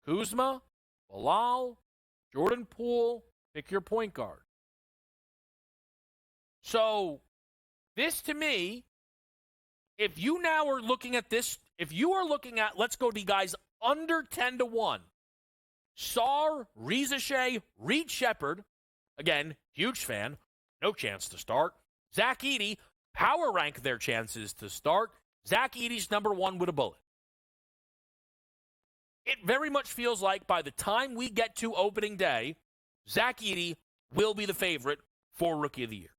Kuzma, Bilal, Jordan Poole, pick your point guard. So, this to me, if you now are looking at this, if you are looking at, let's go to the guys under 10-1, Sarr, Rizache, Reed Shepard, again, huge fan, no chance to start. Zach Edey, power rank their chances to start. Zach Edey's number one with a bullet. It very much feels like by the time we get to opening day, Zach Edey will be the favorite for Rookie of the Year.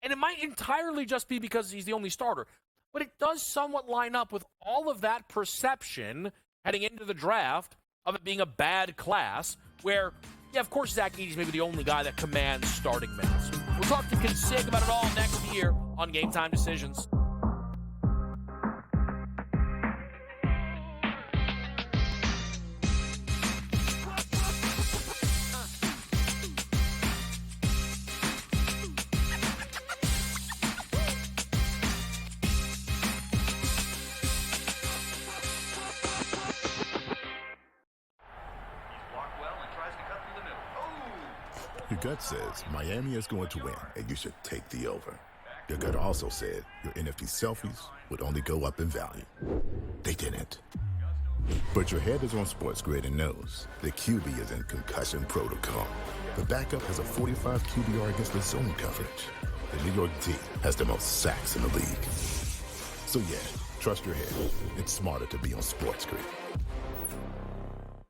And it might entirely just be because he's the only starter, but it does somewhat line up with all of that perception heading into the draft of it being a bad class where, yeah, of course, Zach Edey's maybe the only guy that commands starting minutes. We'll talk to Consig about it all next year on Game Time Decisions. Your gut says Miami is going to win, and you should take the over. Your gut also said your NFT selfies would only go up in value. They didn't. But your head is on SportsGrid and knows the QB is in concussion protocol. The backup has a 45 QBR against the zone coverage. The New York D has the most sacks in the league. So yeah, trust your head. It's smarter to be on SportsGrid.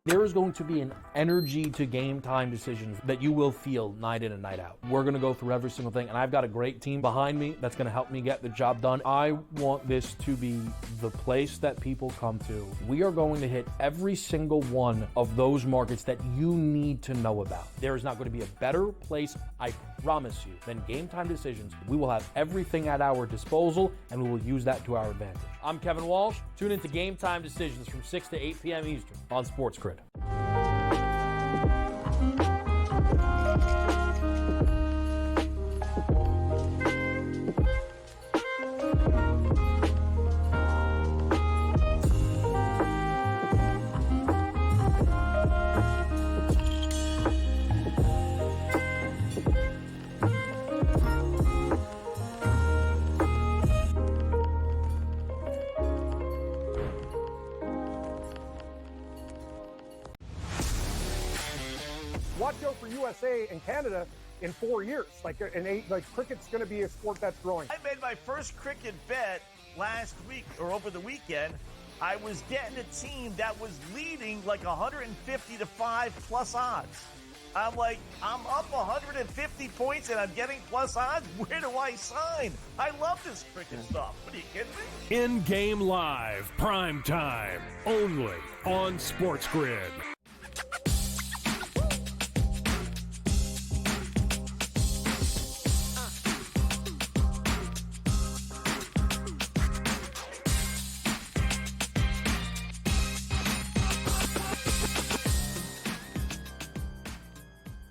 There is going to be an energy to game time decisions that you will feel night in and night out. We're going to go through every single thing, and I've got a great team behind me that's going to help me get the job done. I want this to be the place that people come to. We are going to hit every single one of those markets that you need to know about. There is not going to be a better place, I promise you, than Game Time Decisions. We will have everything at our disposal, and we will use that to our advantage. I'm Kevin Walsh. Tune into Game Time Decisions from 6 to 8 p.m. Eastern on SportsGrid. Watch out for USA and Canada in 4 years. Cricket's going to be a sport that's growing. I made my first cricket bet last week or over the weekend. I was getting a team that was leading like 150 to 5 plus odds. I'm like, I'm up 150 points and I'm getting plus odds. Where do I sign? I love this cricket stuff. What are you kidding me? In-game live, prime time, only on SportsGrid.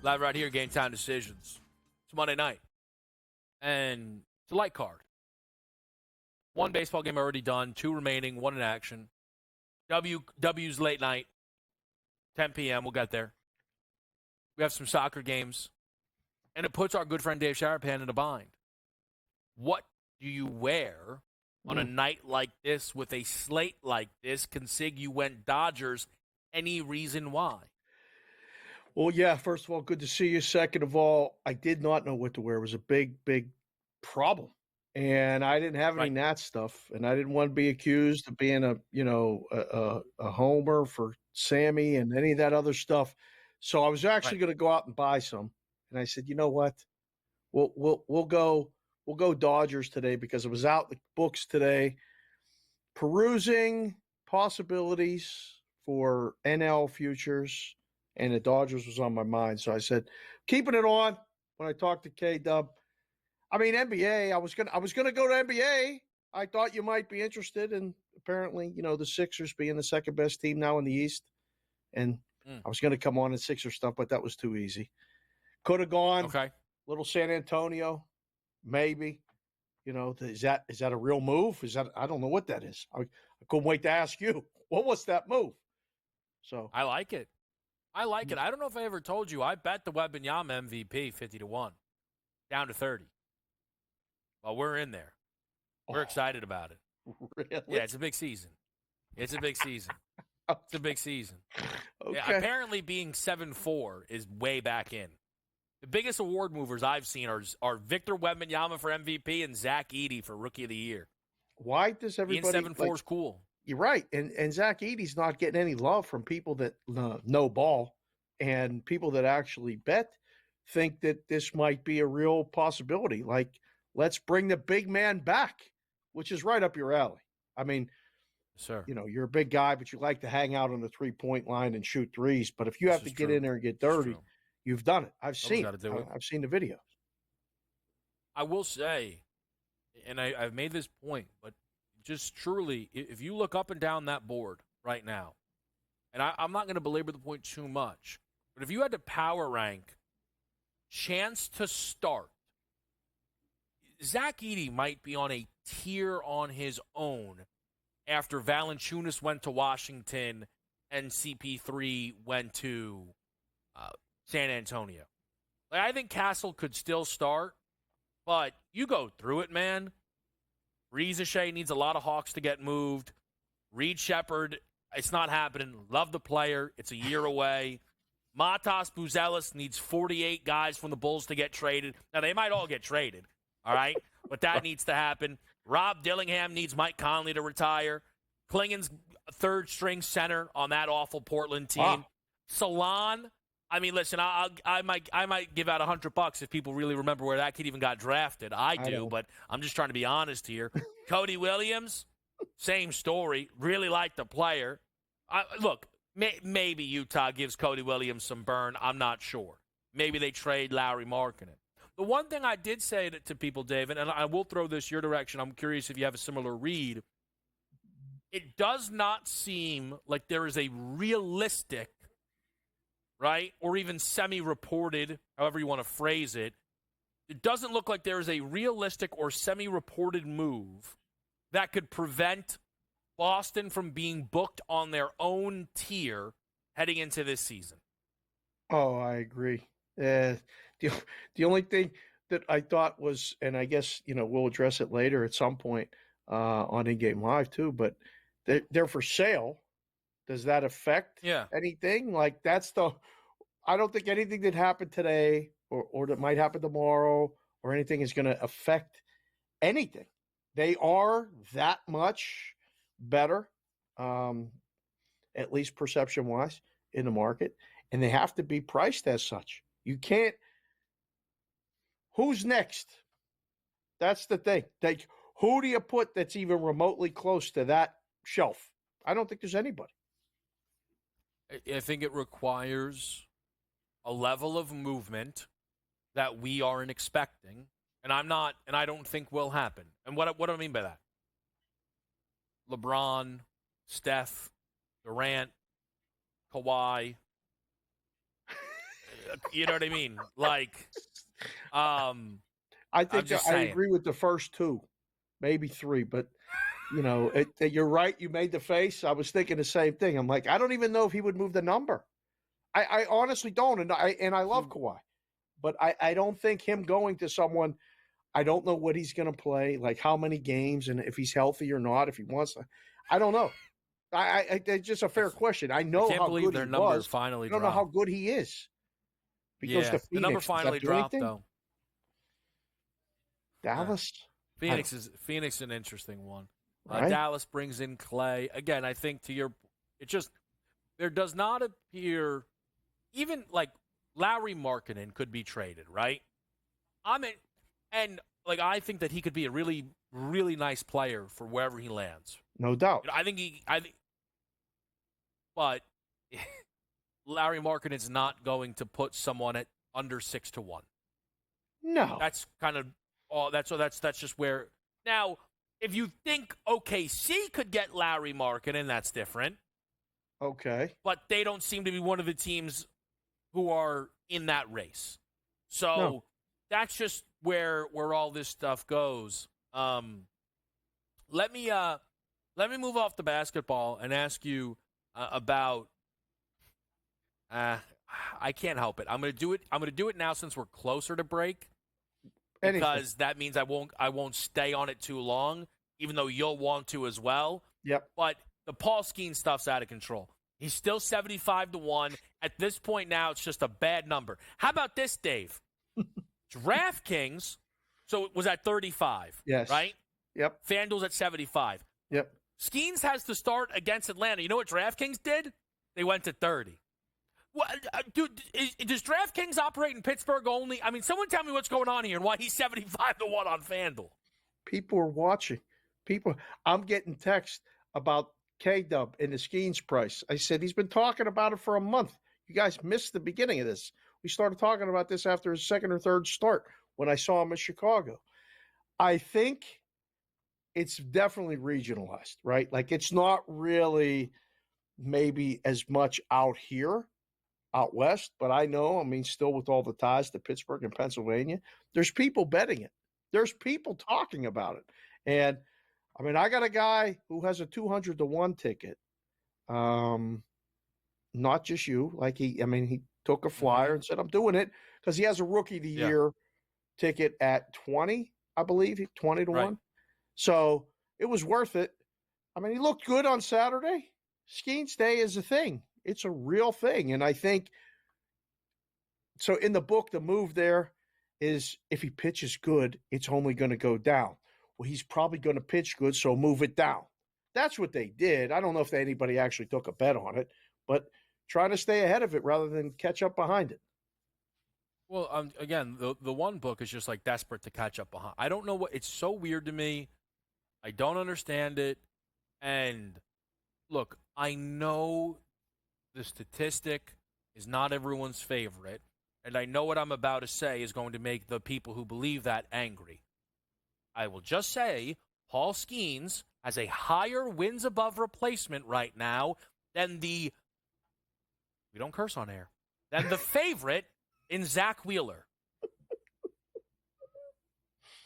Live right here, Game Time Decisions. It's Monday night. And it's a light card. One baseball game already done, 2 remaining, 1 in action. W's late night, 10 p.m. We'll get there. We have some soccer games. And it puts our good friend Dave Sharapan in a bind. What do you wear on a night like this with a slate like this? Consig, you went Dodgers. Any reason why? Well, yeah, first of all, good to see you. Second of all, I did not know what to wear. It was a big, big problem. And I didn't have any Nat stuff. And I didn't want to be accused of being a homer for Sammy and any of that other stuff. So I was actually going to go out and buy some. And I said, you know what? We'll go Dodgers today because it was out in the books today. Perusing possibilities for NL futures. And the Dodgers was on my mind. So I said, keeping it on when I talked to K-Dub. I mean, NBA, I was gonna go to NBA. I thought you might be interested. And apparently, the Sixers being the second best team now in the East. And I was going to come on in Sixer stuff, but that was too easy. Could have gone. Okay. Little San Antonio, maybe. Is that a real move? I don't know what that is. I couldn't wait to ask you. What was that move? So I like it. I don't know if I ever told you. I bet the Wembanyama MVP 50-1, down to 30. Well, we're in there. We're excited about it. Really? Yeah, it's a big season. It's a big season. Okay. Yeah, apparently being 7-4 is way back in. The biggest award movers I've seen are Victor Wembanyama for MVP and Zach Edey for Rookie of the Year. Why does everybody being 7-4 is cool? You're right. And Zach Edey's not getting any love from people that know ball, and people that actually bet think that this might be a real possibility. Like, let's bring the big man back, which is right up your alley. I mean, sir, you're a big guy, but you like to hang out on the 3-point line and shoot threes. But if you have to get in there and get dirty, you've done it. I've seen it. I've seen the videos. I will say, and I've made this point, but just truly, if you look up and down that board right now, and I'm not going to belabor the point too much, but if you had to power rank chance to start, Zach Edey might be on a tier on his own after Valanciunas went to Washington and CP3 went to San Antonio. Like, I think Castle could still start, but you go through it, man. Rizachet needs a lot of Hawks to get moved. Reed Shepard, it's not happening. Love the player. It's a year away. Matas Buzelis needs 48 guys from the Bulls to get traded. Now, they might all get traded, all right? But that needs to happen. Rob Dillingham needs Mike Conley to retire. Klingen's third-string center on that awful Portland team. Wow. Salon, I mean, listen, I might give out $100 if people really remember where that kid even got drafted. I do, but I'm just trying to be honest here. Cody Williams, same story. Really like the player. Look, maybe Utah gives Cody Williams some burn. I'm not sure. Maybe they trade Lauri Markkanen. The one thing I did say to people, David, and I will throw this your direction. I'm curious if you have a similar read. It does not seem like there is a realistic, right, or even semi-reported, however you want to phrase it, it doesn't look like there is a realistic or semi-reported move that could prevent Boston from being booked on their own tier heading into this season. Oh, I agree. The only thing that I thought was, and I guess, we'll address it later at some point on In-Game Live too, but they're for sale. Does that affect anything? Like, I don't think anything that happened today or that might happen tomorrow or anything is going to affect anything. They are that much better, at least perception-wise, in the market, and they have to be priced as such. You can't – who's next? That's the thing. Who do you put that's even remotely close to that shelf? I don't think there's anybody. I think it requires a level of movement that we aren't expecting, and I don't think will happen. And what do I mean by that? LeBron, Steph, Durant, Kawhi. You know what I mean? Like, I think I agree with the first two, maybe three, but you're right. You made the face. I was thinking the same thing. I'm like, I don't even know if he would move the number. I honestly don't, and I love Kawhi, but I don't think him going to someone. I don't know what he's going to play, like how many games, and if he's healthy or not. If he wants, I don't know. It's just a fair question. I know how good he was. Finally I don't know how good he is. Because the number finally dropped, though. Dallas? Phoenix is an interesting one. Right? Dallas brings in Clay. Again, I think there does not appear, even like Lauri Markkanen could be traded, right? I think that he could be a really, really nice player for wherever he lands. No doubt. But Lauri Markkanen's not going to put someone at under 6-1. No. That's kind of all. That's just where. Now, if you think OKC could get Lauri Markkanen, that's different. Okay. But they don't seem to be one of the teams who are in that race. So that's just where all this stuff goes. Let me move off the basketball and ask you about. I can't help it. I'm going to do it. I'm going to do it now since we're closer to break, because that means I won't stay on it too long, even though you'll want to as well. Yep. But the Paul Skeens stuff's out of control. He's still 75-1. At this point now, it's just a bad number. How about this, Dave? DraftKings, so it was at 35. Yes. Right? Yep. FanDuel's at 75. Yep. Skeens has to start against Atlanta. You know what DraftKings did? They went to 30. What, dude, does DraftKings operate in Pittsburgh only? I mean, someone tell me what's going on here and why he's 75-1 on FanDuel. People are watching. I'm getting texts about K-Dub and the Skeens price. I said, he's been talking about it for a month. You guys missed the beginning of this. We started talking about this after his second or third start when I saw him in Chicago. I think it's definitely regionalized, right? Like, it's not really maybe as much out here, out west, but I know, still with all the ties to Pittsburgh and Pennsylvania, there's people betting it. There's people talking about it. And, I got a guy who has a 200-1 ticket. Not just you. Like, he took a flyer and said, I'm doing it because he has a Rookie of the Year ticket at 20, I believe, 20 to 1. So it was worth it. I mean, he looked good on Saturday. Skeens Day is a thing. It's a real thing. And I think, so in the book, the move there is if he pitches good, it's only going to go down. Well, he's probably going to pitch good, so move it down. That's what they did. I don't know if anybody actually took a bet on it, but trying to stay ahead of it rather than catch up behind it. Well, again, the one book is just like desperate to catch up behind. I don't know what, it's so weird to me. I don't understand it. And look, I know the statistic is not everyone's favorite, and I know what I'm about to say is going to make the people who believe that angry. I will just say Paul Skeens has a higher wins above replacement right now than we don't curse on air, than the favorite in Zach Wheeler.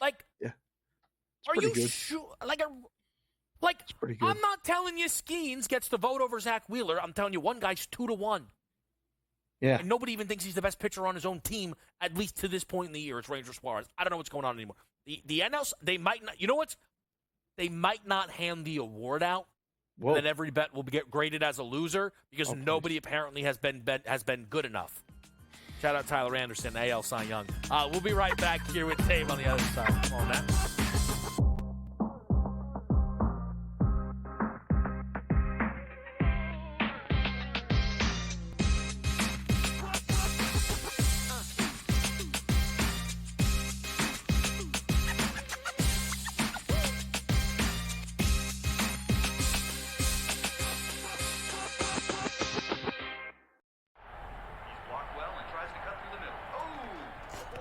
Like, are you sure? Like, I'm not telling you Skeens gets the vote over Zach Wheeler. I'm telling you one guy's 2-1. Yeah. And nobody even thinks he's the best pitcher on his own team, at least to this point in the year. It's Ranger Suarez. I don't know what's going on anymore. The NL, they might not, you know what? They might not hand the award out. Whoa. And then every bet will get graded as a loser because nobody apparently has been good enough. Shout out Tyler Anderson, AL Cy Young. We'll be right back here with Dave on the other side. Come on, man.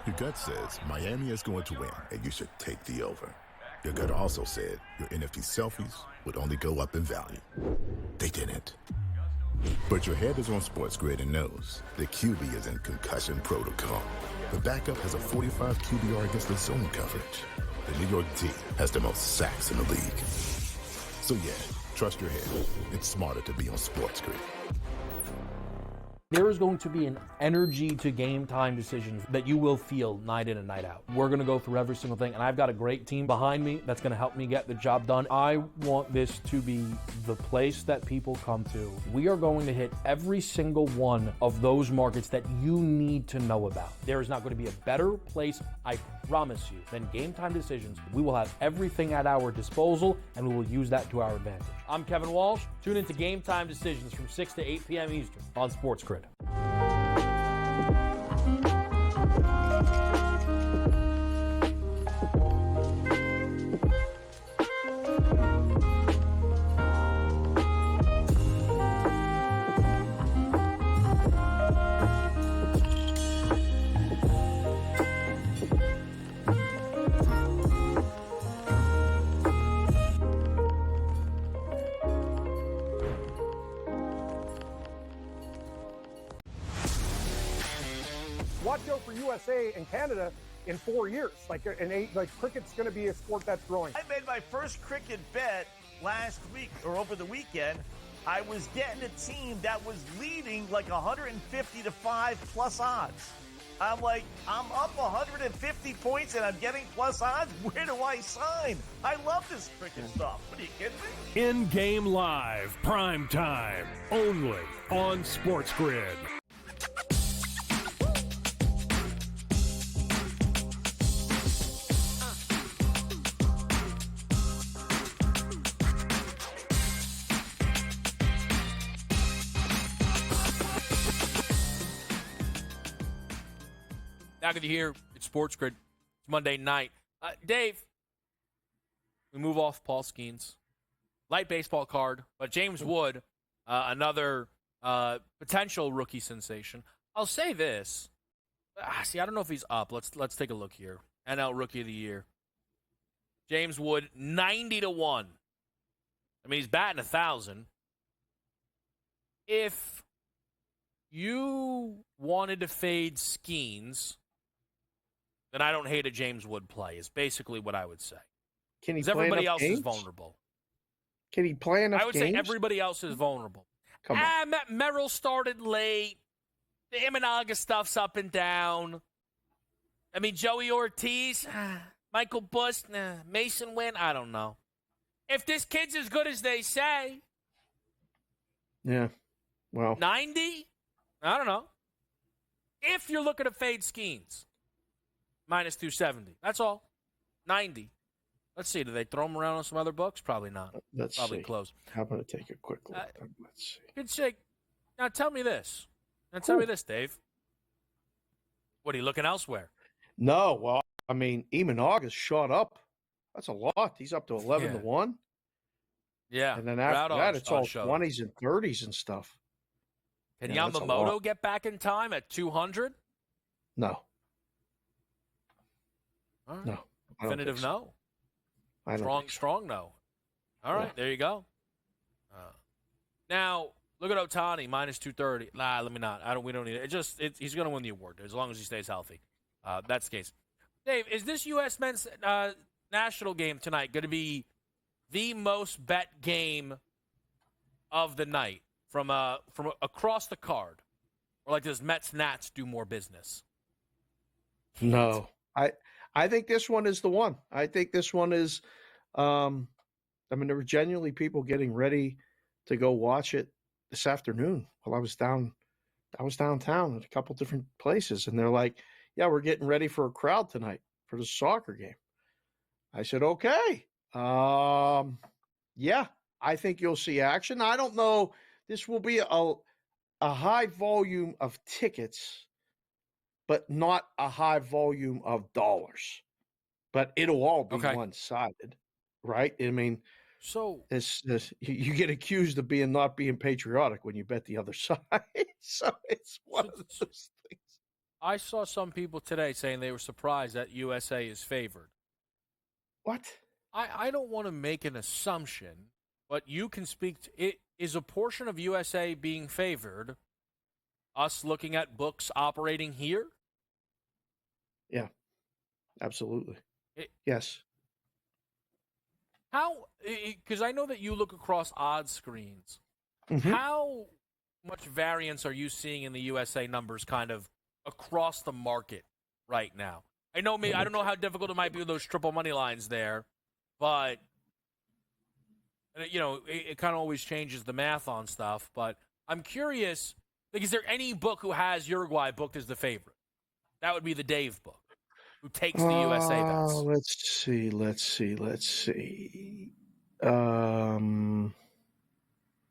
Your gut says Miami is going to win, and you should take the over. Your gut also said your NFT selfies would only go up in value. They didn't. But your head is on SportsGrid and knows the QB is in concussion protocol. The backup has a 45 QBR against the zone coverage. The New York D has the most sacks in the league. So yeah, trust your head. It's smarter to be on SportsGrid. There is going to be an energy to game time decisions that you will feel night in and night out. We're going to go through every single thing, and I've got a great team behind me that's going to help me get the job done. I want this to be the place that people come to. We are going to hit every single one of those markets that you need to know about. There is not going to be a better place, I promise you, than Game Time Decisions. We will have everything at our disposal, and we will use that to our advantage. I'm Kevin Walsh. Tune into Game Time Decisions from 6 to 8 p.m. Eastern on SportsGrid. Watch out for USA and Canada in 4 years. Cricket's going to be a sport that's growing. I made my first cricket bet last week or over the weekend. I was getting a team that was leading like 150 to 5 plus odds. I'm like, I'm up 150 points and I'm getting plus odds. Where do I sign? I love this cricket stuff. What are you kidding me? In-game live, prime time, only on SportsGrid. Back of the year, it's SportsGrid. It's Monday night. Dave, we move off Paul Skeens. Light baseball card, but James Wood, another potential rookie sensation. I'll say this. I don't know if he's up. Let's take a look here. NL Rookie of the Year. James Wood, 90-1. I mean, he's batting 1,000. If you wanted to fade Skeens, then I don't hate a James Wood play, is basically what I would say. Can he play everybody else games? Is vulnerable. Can he play enough games? I would say everybody else is vulnerable. Come on. Merrill started late. The Imanaga stuff's up and down. I mean, Joey Ortiz, Michael Bush, Mason Wynn, I don't know. If this kid's as good as they say, Yeah. Well, 90? I don't know. If you're looking to fade Skeens, minus 270. That's all. 90. Let's see. Do they throw him around on some other books? Probably not. let's Probably see. close. How about I take a quick look? Let's see. Good shake. Now tell me this. Dave. What, are you looking elsewhere? No, well, I mean, Eamon August shot up. That's a lot. He's up to 11 to 1. Yeah. And then after that, it's all show. 20s and 30s and stuff. Can Yeah, that's a Yamamoto lot. get back in time at 200? No. All right. No. I don't Definitive think so. no. I don't think so. Strong no. All right, there you go. Now, look at Ohtani, minus 230. Let me not. We don't need it. He's going to win the award as long as he stays healthy. That's the case. Dave, is this U.S. men's national game tonight going to be the most bet game of the night from across the card? Or like does Mets-Nats do more business? No. I think this one is the one. I think this one is there were genuinely people getting ready to go watch it this afternoon while I was downtown at a couple different places, and they're like, yeah, we're getting ready for a crowd tonight for the soccer game. I said, okay. Yeah, I think you'll see action. I don't know. This will be a high volume of tickets, but not a high volume of dollars. But it'll all be one-sided, right? I mean, so you get accused of not being patriotic when you bet the other side. So it's one of those things. I saw some people today saying they were surprised that USA is favored. What? I don't want to make an assumption, but you can speak to it. Is a portion of USA being favored us looking at books operating here? Yeah, absolutely. Yes. How? Because I know that you look across odds screens. Mm-hmm. How much variance are you seeing in the USA numbers kind of across the market right now? I know I don't know how difficult it might be with those triple money lines there, but it kind of always changes the math on stuff. But I'm curious, like, is there any book who has Uruguay booked as the favorite? That would be the Dave book, who takes the USA bets. Let's see.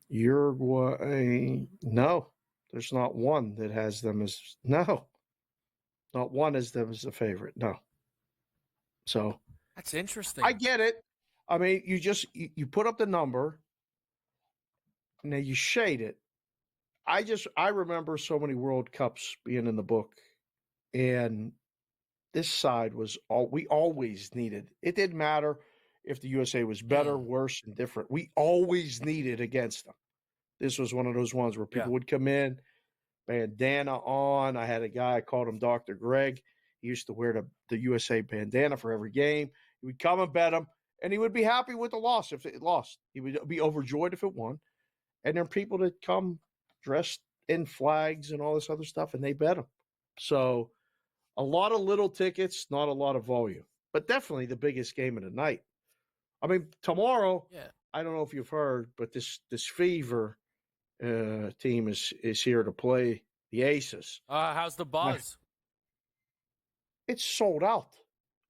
Uruguay. No, there's not one that has them as not one as them as a favorite. No. So that's interesting. I get it. I mean, you put up the number, and then you shade it. I remember so many World Cups being in the book, and this side was we always needed. It didn't matter if the USA was better, worse, and different. We always needed against them. This was one of those ones where people would come in, bandana on. I had a guy, I called him Dr. Greg. He used to wear the USA bandana for every game. He would come and bet him, and he would be happy with the loss if it lost. He would be overjoyed if it won. And there are people that come dressed in flags and all this other stuff, and they bet him. So a lot of little tickets, not a lot of volume, but definitely the biggest game of the night. I mean, tomorrow, I don't know if you've heard, but this Fever team is here to play the Aces. How's the buzz? It's sold out.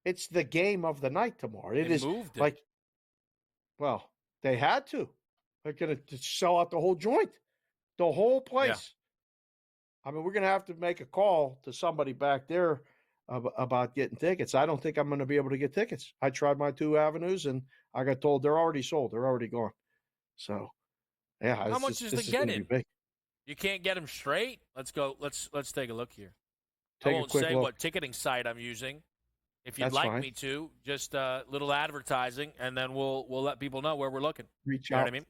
It's the game of the night tomorrow. It moved it. Like, well, they had to. They're going to sell out the whole joint, the whole place. Yeah. I mean, we're going to have to make a call to somebody back there about getting tickets. I don't think I'm going to be able to get tickets. I tried my 2 avenues, and I got told they're already sold. They're already gone. So, yeah. How much is the get-in? You can't get them straight? Let's go. Let's take a look here. I won't say what ticketing site I'm using. If you'd like me to, just a little advertising, and then we'll let people know where we're looking. Reach out. Know what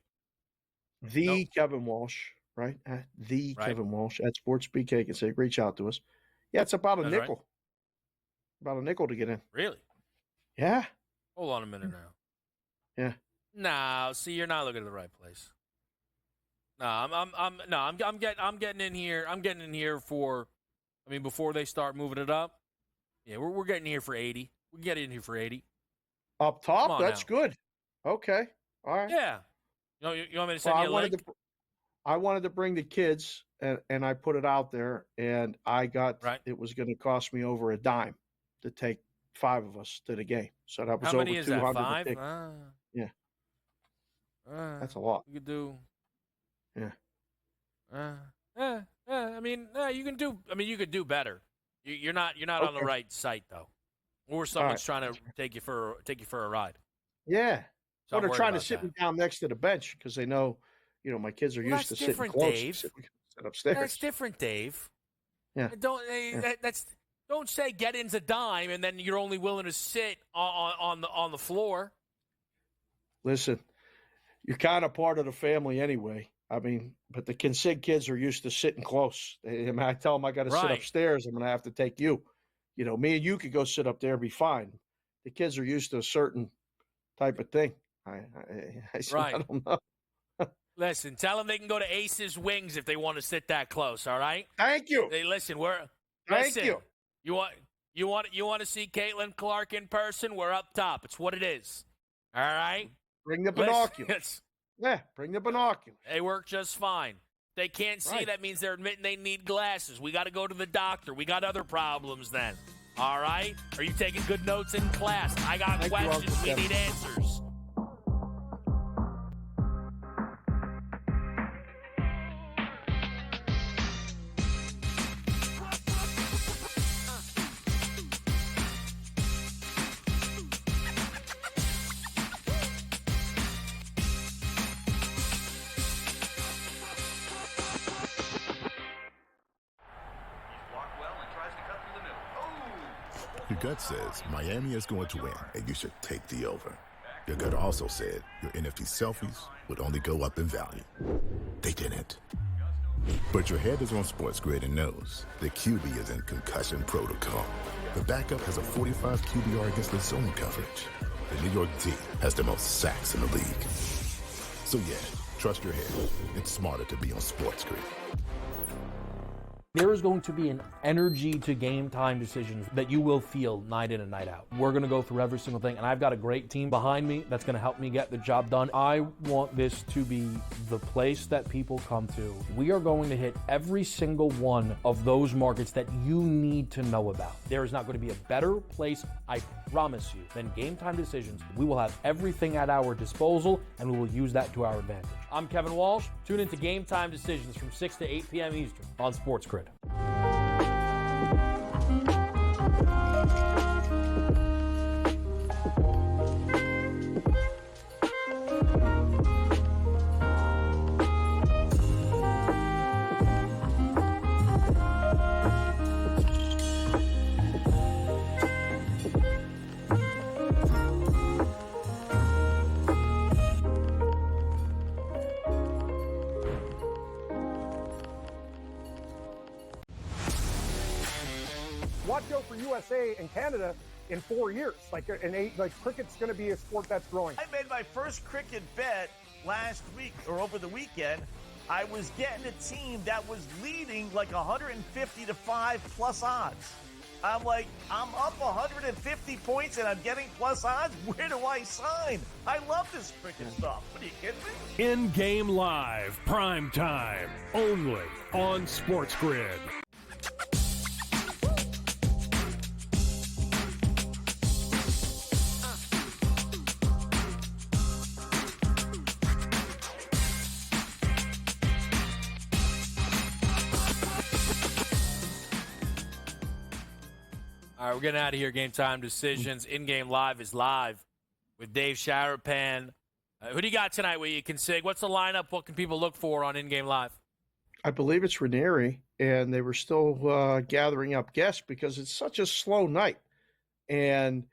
I mean? Kevin Walsh, right? Kevin Walsh at Sports BK can say, reach out to us. Yeah, it's about a nickel. Right. About a nickel to get in. Really? Yeah. Hold on a minute now. Yeah. No, see, you're not looking at the right place. No, I'm getting in here. I'm getting in here for, I mean, before they start moving it up. Yeah, we're getting here for 80. We can get in here for 80. Up Come top? on That's now. good. Okay. All right. Yeah. You want me to Well, send you a link? I wanted to bring the kids, and I put it out there, and it was going to cost me over a dime to take 5 of us to the game. So that was How many over is 200 that? 5? a ticket. Yeah. That's a lot. You could do. Yeah. I mean, you can do. I mean, you could do better. You're not on the right site though, or someone's trying to take you for a ride. Yeah. So Well, I'm they're worried trying to about sit that. me down next to the bench because they know, my kids are used to sitting different, close. Dave. Sit upstairs. That's different, Dave. Yeah. Don't say get in's a dime and then you're only willing to sit on the floor. Listen, you're kind of part of the family anyway. I mean, but the Consig kids are used to sitting close. I tell them I got to sit upstairs. I'm going to have to take you. Me and you could go sit up there and be fine. The kids are used to a certain type of thing. I don't know. Listen, tell them they can go to Ace's Wings if they want to sit that close. All right. Thank you. Hey, listen, Thank you. You want to see Caitlin Clark in person? We're up top. It's what it is. All right. Bring the binoculars. Yeah, bring the binoculars. They work just fine. They can't see. That means they're admitting they need glasses. We got to go to the doctor. We got other problems then. All right? Are you taking good notes in class? I got questions. We need answers. Your gut says Miami is going to win, and you should take the over. Your gut also said your NFT selfies would only go up in value. They didn't. But your head is on SportsGrid and knows the QB is in concussion protocol. The backup has a 45 QBR against the zone coverage. The New York D has the most sacks in the league. So yeah, trust your head. It's smarter to be on SportsGrid. There is going to be an energy to game time decisions that you will feel night in and night out. We're going to go through every single thing, and I've got a great team behind me that's going to help me get the job done. I want this to be the place that people come to. We are going to hit every single one of those markets that you need to know about. There is not going to be a better place, I promise you, than Game Time Decisions. We will have everything at our disposal, and we will use that to our advantage. I'm Kevin Walsh. Tune into Game Time Decisions from 6 to 8 p.m. Eastern on SportsGrid. Watch out for USA and Canada in 4 years. Cricket's going to be a sport that's growing. I made my first cricket bet last week or over the weekend. I was getting a team that was leading like 150 to 5 plus odds. I'm like, I'm up 150 points and I'm getting plus odds. Where do I sign? I love this cricket stuff. What are you kidding me? In-game live, prime time, only on SportsGrid. All right, we're getting out of here. Game Time Decisions. In-game live is live with Dave Sharapan. Who do you got tonight where you can sig? What's the lineup? What can people look for on In-game live? I believe it's Ranieri, and they were still gathering up guests because it's such a slow night. And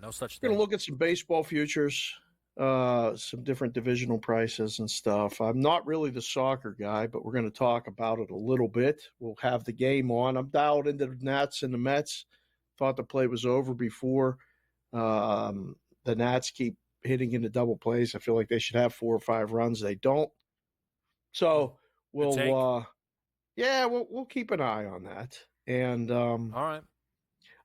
no such thing. We're going to look at some baseball futures, some different divisional prices and stuff. I'm not really the soccer guy, but we're going to talk about it a little bit. We'll have the game on. I'm dialed into the Nats and the Mets. Thought the play was over before. The Nats keep hitting into double plays. I feel like they should have 4 or 5 runs. They don't. So we'll keep an eye on that. And all right.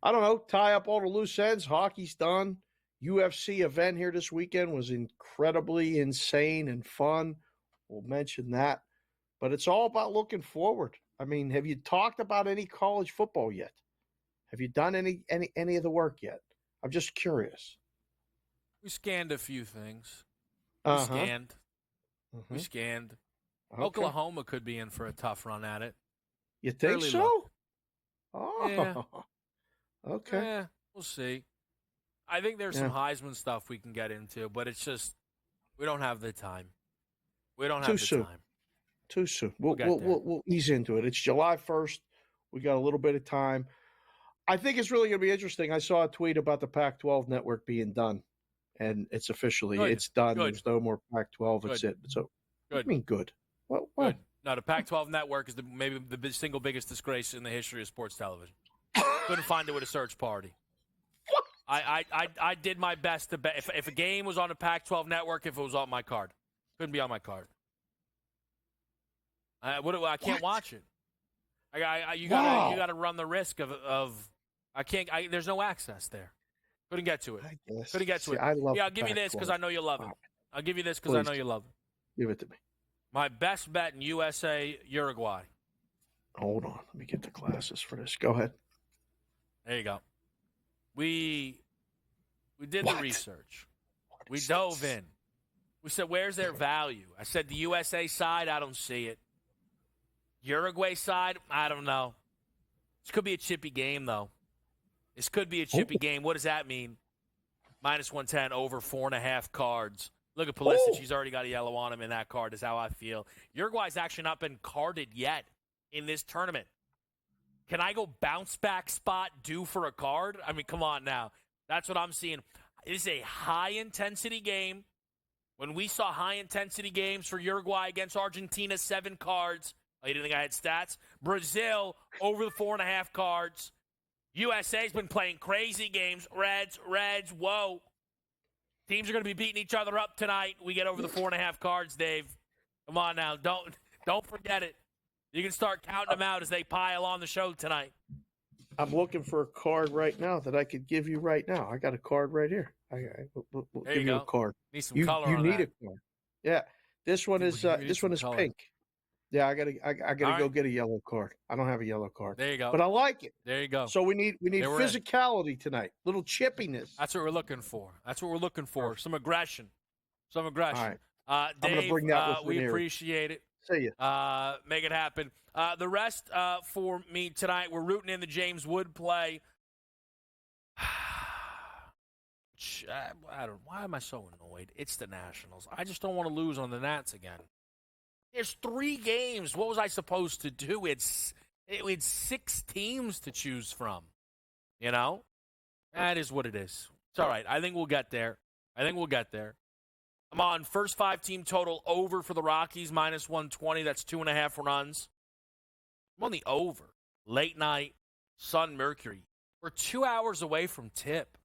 I don't know, tie up all the loose ends. Hockey's done. UFC event here this weekend was incredibly insane and fun. We'll mention that. But it's all about looking forward. I mean, have you talked about any college football yet? Have you done any of the work yet? I'm just curious. We scanned a few things. Uh-huh. We scanned. Okay. Oklahoma could be in for a tough run at it. You think Early so? look. Oh, Yeah. okay. Yeah, we'll see. I think there's some Heisman stuff we can get into, but it's just we don't have the time. We don't have the time. Too soon. We'll ease into it. It's July 1st. We got a little bit of time. I think it's really going to be interesting. I saw a tweet about the Pac-12 network being done, and it's officially it's done. Good. There's no more Pac-12. Good. It's it. So, Good. what do you mean good? What? Good. No, the Pac-12 network is maybe the single biggest disgrace in the history of sports television. Couldn't find it with a search party. What? I did my best to bet. If a game was on the Pac-12 network, if it was on my card, couldn't be on my card. I can't watch it. You gotta run the risk of I can't. There's no access there. Couldn't get to it. Couldn't get to it. I'll give you this because I know you love it. I'll give you this because I know you love it. Give it to me. My best bet in USA, Uruguay. Hold on. Let me get the glasses for this. Go ahead. There you go. We did the research. We dove in. We said, where's their value? I said the USA side, I don't see it. Uruguay side, I don't know. This could be a chippy game, though. This could be a chippy game. What does that mean? -110 over 4.5 cards. Look at Pulisic. He's already got a yellow on him in that card is how I feel. Uruguay's actually not been carded yet in this tournament. Can I go bounce back spot due for a card? I mean, come on now. That's what I'm seeing. It is a high-intensity game. When we saw high-intensity games for Uruguay against Argentina, 7 cards. Oh, you didn't think I had stats? Brazil, over the 4.5 cards. USA's been playing crazy games. Reds, whoa. Teams are going to be beating each other up tonight. We get over the 4.5 cards, Dave. Come on now. Don't forget it. You can start counting them out as they pile on the show tonight. I'm looking for a card right now that I could give you right now. I got a card right here. We'll give you a card. Need some color on need that. a card. Yeah. This one is color. pink. Yeah, I gotta go get a yellow card. I don't have a yellow card. There you go. But I like it. There you go. So we need physicality tonight. Little chippiness. That's what we're looking for. Some aggression. All right. Dave, I'm gonna bring that we appreciate it. See ya. Make it happen. The rest for me tonight, we're rooting in the James Wood play. Why am I so annoyed? It's the Nationals. I just don't want to lose on the Nats again. There's 3 games. What was I supposed to do? It's 6 teams to choose from. You know? That is what it is. It's all right. I think we'll get there. I'm on first 5-team total over for the Rockies, -120. That's 2.5 runs. I'm on the over. Late night, Sun Mercury. We're 2 hours away from tip.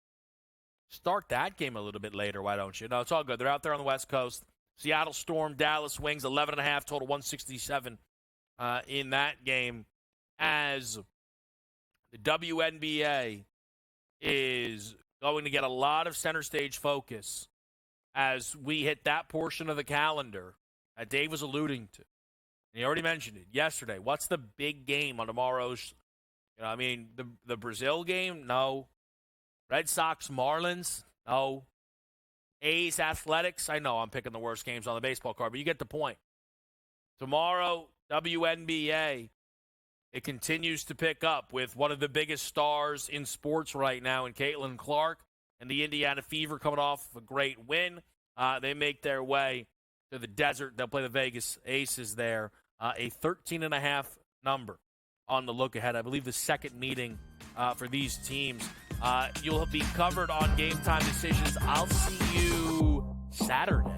Start that game a little bit later, why don't you? No, it's all good. They're out there on the West Coast. Seattle Storm, Dallas Wings, 11.5 total, 167 in that game. As the WNBA is going to get a lot of center stage focus as we hit that portion of the calendar that Dave was alluding to. And he already mentioned it yesterday. What's the big game on tomorrow's? The Brazil game? No. Red Sox, Marlins? No. A's, Athletics? I know I'm picking the worst games on the baseball card, but you get the point. Tomorrow, WNBA, it continues to pick up with one of the biggest stars in sports right now in Caitlin Clark and the Indiana Fever coming off a great win. They make their way to the desert. They'll play the Vegas Aces there. A 13.5 number on the look ahead. I believe the second meeting for these teams. You'll be covered on Game Time Decisions. I'll see you Saturday.